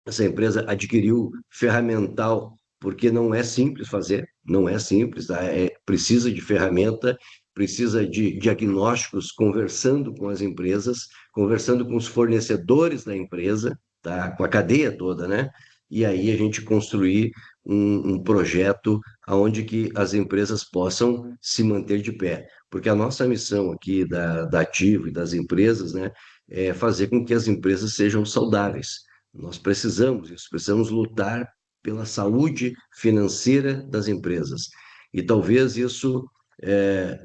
essa empresa adquiriu ferramental, porque não é simples fazer, não é simples, tá? Precisa de ferramenta, precisa de diagnósticos, conversando com as empresas, conversando com os fornecedores da empresa, tá? Com a cadeia toda, né? E aí a gente construir um projeto onde que as empresas possam se manter de pé. Porque a nossa missão aqui da Ativo e das empresas, né, é fazer com que as empresas sejam saudáveis. Nós precisamos isso, precisamos lutar pela saúde financeira das empresas. E talvez isso,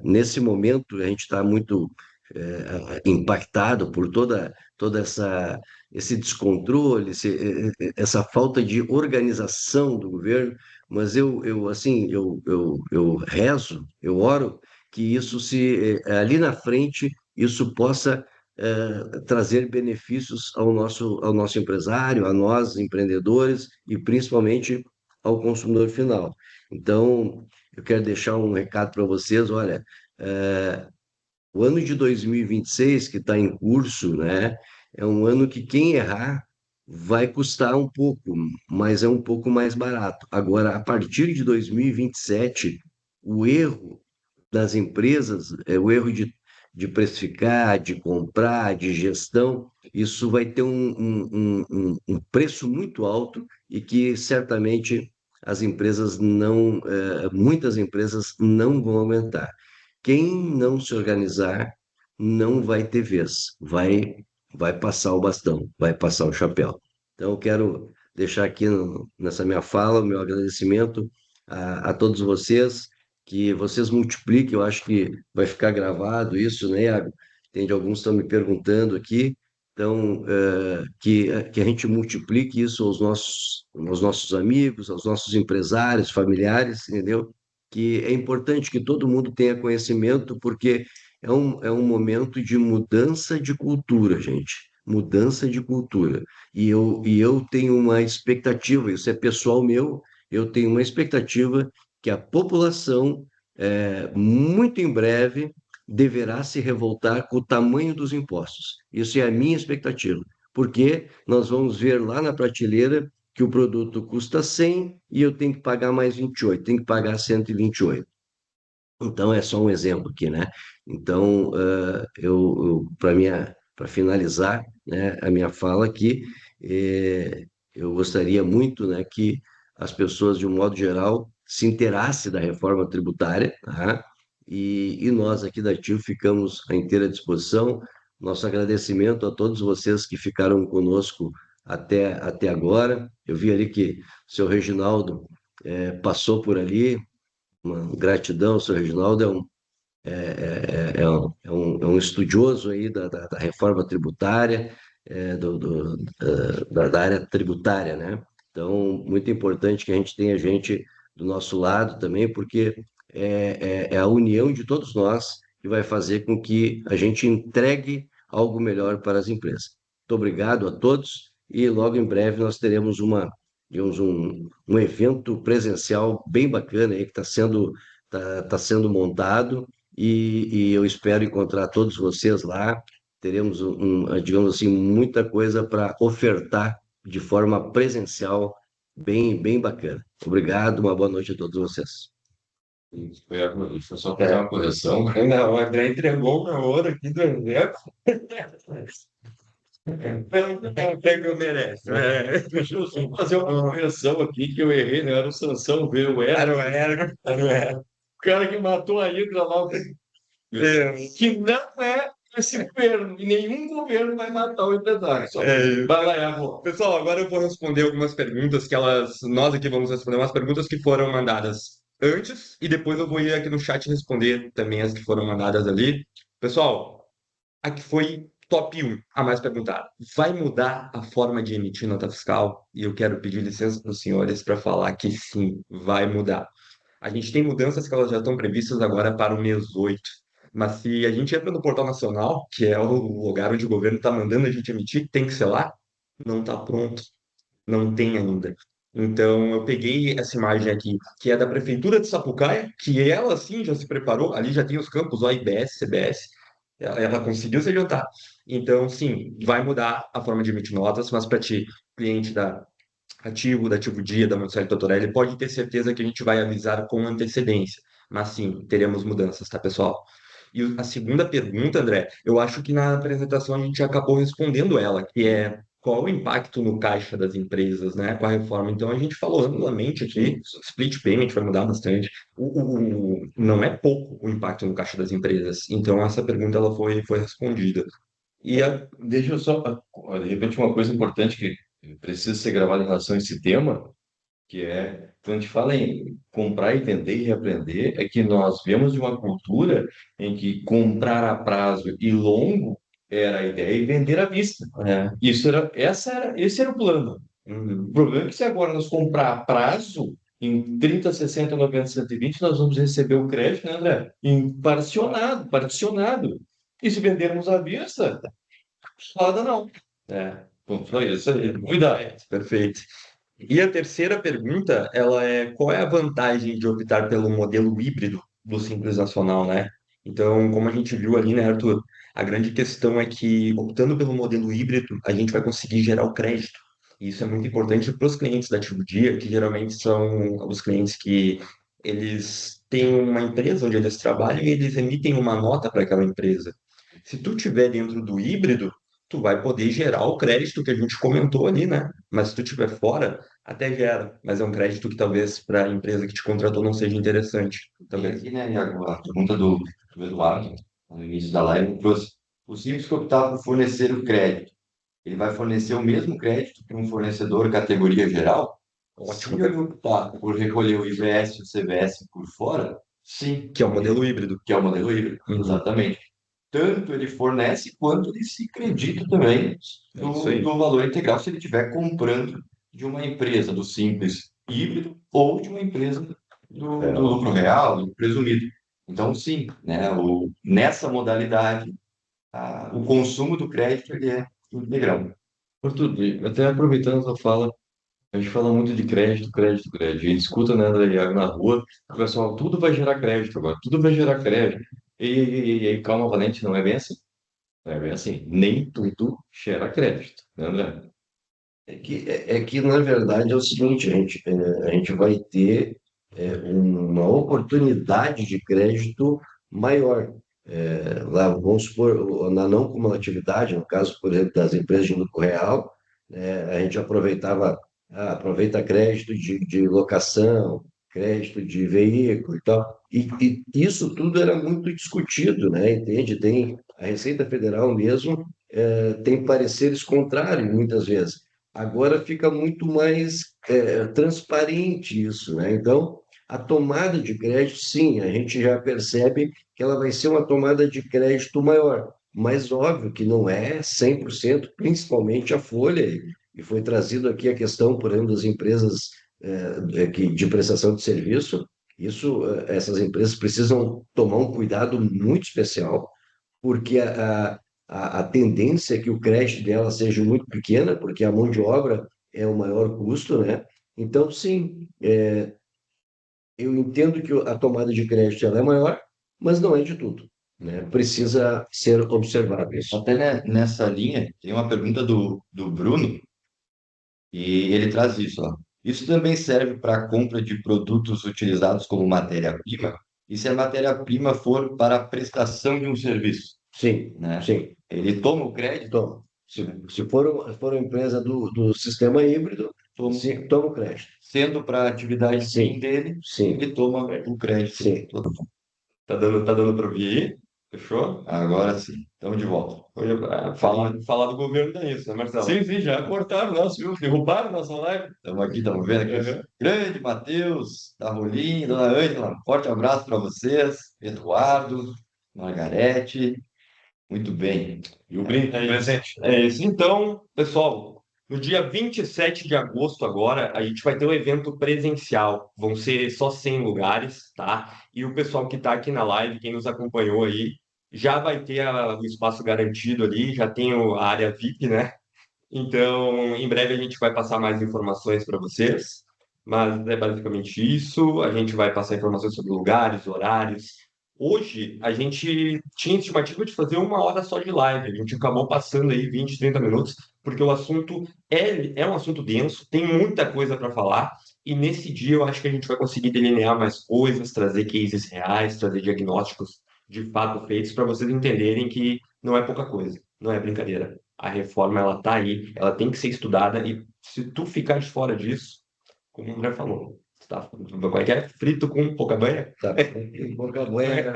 nesse momento, a gente está muito impactado por toda esse descontrole, essa falta de organização do governo, mas eu rezo, eu oro que isso ali na frente, isso possa trazer benefícios ao nosso empresário, a nós, empreendedores, e principalmente ao consumidor final. Então, eu quero deixar um recado para vocês, olha, eh, o ano de 2026, que está em curso, né, é um ano que quem errar vai custar um pouco, mas é um pouco mais barato. Agora, a partir de 2027, o erro das empresas, o erro de precificar, de comprar, de gestão, isso vai ter um preço muito alto e que certamente muitas empresas não vão aumentar. Quem não se organizar não vai ter vez, vai passar o bastão, vai passar o chapéu. Então, eu quero deixar aqui nessa minha fala o meu agradecimento a todos vocês, que vocês multipliquem, eu acho que vai ficar gravado isso, né, Iago? Tem de alguns que estão me perguntando aqui, então, que a gente multiplique isso aos nossos amigos, aos nossos empresários, familiares, entendeu? Que é importante que todo mundo tenha conhecimento, porque é um momento de mudança de cultura, gente. Mudança de cultura. E eu tenho uma expectativa, isso é pessoal meu, eu tenho uma expectativa que a população, muito em breve, deverá se revoltar com o tamanho dos impostos. Isso é a minha expectativa, porque nós vamos ver lá na prateleira que o produto custa 100 e eu tenho que pagar mais 28, tenho que pagar 128. Então, é só um exemplo aqui, né? Então, para finalizar, né, a minha fala aqui, eu gostaria muito, né, que as pessoas, de um modo geral, se inteirassem da reforma tributária, tá? E nós aqui da Ativa ficamos à inteira disposição. Nosso agradecimento a todos vocês que ficaram conosco até agora. Eu vi ali que o seu Reginaldo passou por ali. Uma gratidão, seu Reginaldo é um estudioso aí da reforma tributária, da área tributária, né? Então, muito importante que a gente tenha gente do nosso lado também, porque é a união de todos nós que vai fazer com que a gente entregue algo melhor para as empresas. Muito obrigado a todos e logo em breve nós teremos digamos, um evento presencial bem bacana aí que tá sendo montado e eu espero encontrar todos vocês lá. Teremos, digamos assim, muita coisa para ofertar de forma presencial, bem bacana. Obrigado, uma boa noite a todos vocês. Deixa eu só fazer uma correção. Não, o André entregou na hora aqui do evento. Pegou, merece. Deixa eu só fazer uma correção aqui que eu errei, não era o Sansão, veio o Era, Hélio. era. O cara que matou a Hidra lá, que não é esse governo, e nenhum governo vai matar o empresário. Vai lá, Iago. Pessoal, agora eu vou responder algumas perguntas nós aqui vamos responder umas perguntas que foram mandadas antes e depois eu vou ir aqui no chat responder também as que foram mandadas ali. Pessoal, a que foi top 1, a mais perguntada. Vai mudar a forma de emitir nota fiscal? E eu quero pedir licença para os senhores para falar que sim, vai mudar. A gente tem mudanças que elas já estão previstas agora para o mês 8. Mas se a gente entra no Portal Nacional, que é o lugar onde o governo está mandando a gente emitir, tem que ser lá, não está pronto, não tem ainda. Então, eu peguei essa imagem aqui, que é da Prefeitura de Sapucaia, que ela, sim, já se preparou, ali já tem os campos OIBS, CBS, ela conseguiu se adiantar. Então, sim, vai mudar a forma de emitir notas, mas para ti, cliente da Ativo Dia, da Monsanto Tortorelli, pode ter certeza que a gente vai avisar com antecedência. Mas sim, teremos mudanças, tá, pessoal? E a segunda pergunta, André, eu acho que na apresentação a gente acabou respondendo ela, que é qual o impacto no caixa das empresas, né, com a reforma. Então a gente falou amplamente aqui, split payment vai mudar bastante. Não é pouco o impacto no caixa das empresas. Então essa pergunta ela foi respondida. E Deixa eu só, de repente, uma coisa importante que precisa ser gravada em relação a esse tema, que é, quando a gente fala em comprar e vender e reaprender, é que nós vemos de uma cultura em que comprar a prazo e longo era a ideia e vender à vista. É. Esse era o plano. O problema é que se agora nós comprar a prazo, em 30, 60, 90, 120, nós vamos receber o crédito, né, André? Particionado. E se vendermos à vista, roda não. Bom, só isso aí. Cuidado. Perfeito. E a terceira pergunta, ela é qual é a vantagem de optar pelo modelo híbrido do Simples Nacional, né? Então, como a gente viu ali, né, Arthur, a grande questão é que optando pelo modelo híbrido, a gente vai conseguir gerar o crédito. E isso é muito importante para os clientes da Ativo Dia, que geralmente são os clientes que eles têm uma empresa onde eles trabalham e eles emitem uma nota para aquela empresa. Se tu tiver dentro do híbrido, tu vai poder gerar o crédito que a gente comentou ali, né? Mas se tu estiver fora, até gera, mas é um crédito que talvez para a empresa que te contratou não seja interessante. E Talvez. aqui, né, Iago, a pergunta do Eduardo, no início da live, trouxe o Simples que optar por fornecer o crédito. Ele vai fornecer o mesmo crédito que um fornecedor categoria geral? Se Ótimo, ele optar por recolher o IBS e o CBS por fora, sim, que é o modelo híbrido. que é o modelo híbrido, Uhum. exatamente. Tanto ele fornece quanto ele se acredita também É isso aí. do valor integral se ele estiver comprando de uma empresa do Simples híbrido ou de uma empresa do lucro real, do presumido. Então, sim, né, nessa modalidade, o consumo do crédito ele é integral. Arthur, e até aproveitando a tua fala, a gente fala muito de crédito, crédito, crédito. A gente escuta, né, André Iago, na rua, o pessoal, tudo vai gerar crédito agora, tudo vai gerar crédito. E calma, Valente, não é bem assim. Não é bem assim. Nem tudo gera crédito, né, André? É que, na verdade, é o seguinte, a gente vai ter uma oportunidade de crédito maior. Lá, vamos supor, na não cumulatividade, no caso, por exemplo, das empresas de lucro real, a gente aproveita crédito de locação, crédito de veículo e tal. E isso tudo era muito discutido, né? Entende? Tem a Receita Federal mesmo tem pareceres contrários muitas vezes. Agora fica muito mais transparente isso, né? Então, a tomada de crédito, sim, a gente já percebe que ela vai ser uma tomada de crédito maior, mas óbvio que não é 100%, principalmente a folha, e foi trazido aqui a questão, por exemplo, das empresas de prestação de serviço, essas empresas precisam tomar um cuidado muito especial, porque a tendência é que o crédito dela seja muito pequena, porque a mão de obra é o maior custo, né? Então, sim, eu entendo que a tomada de crédito ela é maior, mas não é de tudo, né? Precisa ser observado isso. Até nessa linha, tem uma pergunta do Bruno, e ele traz isso, ó. Isso também serve para a compra de produtos utilizados como matéria-prima? E se a matéria-prima for para a prestação de um serviço, Sim, né? sim. Ele toma o crédito? Então, se for uma empresa do sistema híbrido, Toma. sim, toma o crédito. Sendo para a atividade Sim, dele, sim, ele toma o crédito. sim. Tá dando para ouvir aí? Fechou? Agora sim, estamos de volta. Falar do governo é isso, né, Marcelo? Sim, já cortaram o nosso, viu? Derrubaram nossa live. Estamos aqui, estamos vendo aqui. Uhum. Grande Matheus, da Rolim, Dona Ângela, forte abraço para vocês. Eduardo, Margarete, muito bem. E o brinde presente. É isso. Então, pessoal, no dia 27 de agosto agora, a gente vai ter um evento presencial. Vão ser só 100 lugares, tá? E o pessoal que está aqui na live, quem nos acompanhou aí, já vai ter o espaço garantido ali, já tem a área VIP, né? Então, em breve a gente vai passar mais informações para vocês, mas é basicamente isso. A gente vai passar informações sobre lugares, horários. Hoje, a gente tinha estimativa de fazer 1 hora só de live. A gente acabou passando aí 20, 30 minutos, porque o assunto é um assunto denso, tem muita coisa para falar, e nesse dia eu acho que a gente vai conseguir delinear mais coisas, trazer cases reais, trazer diagnósticos de fato feitos para vocês entenderem que não é pouca coisa, não é brincadeira. A reforma, ela tá aí, ela tem que ser estudada, e se tu ficar de fora disso, como o André falou, você tá, como é que é? Frito com pouca banha? Tá, boca buena.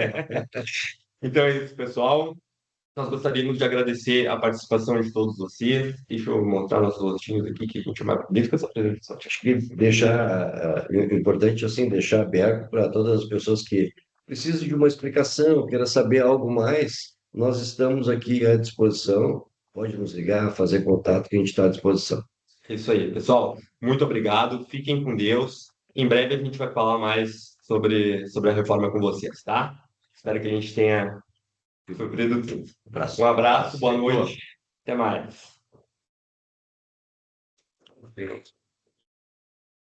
Então é isso, pessoal. Nós gostaríamos de agradecer a participação de todos vocês. Deixa eu mostrar nossos rostinhos aqui, que a gente vai bonito com essa apresentação. Acho que importante assim, deixar aberto para todas as pessoas que precisam de uma explicação, queiram saber algo mais, nós estamos aqui à disposição. Pode nos ligar, fazer contato, que a gente está à disposição. Isso aí, pessoal. Muito obrigado. Fiquem com Deus. Em breve a gente vai falar mais sobre a reforma com vocês, tá? Espero que a gente tenha cumprido tudo. Um abraço, boa noite. Até mais.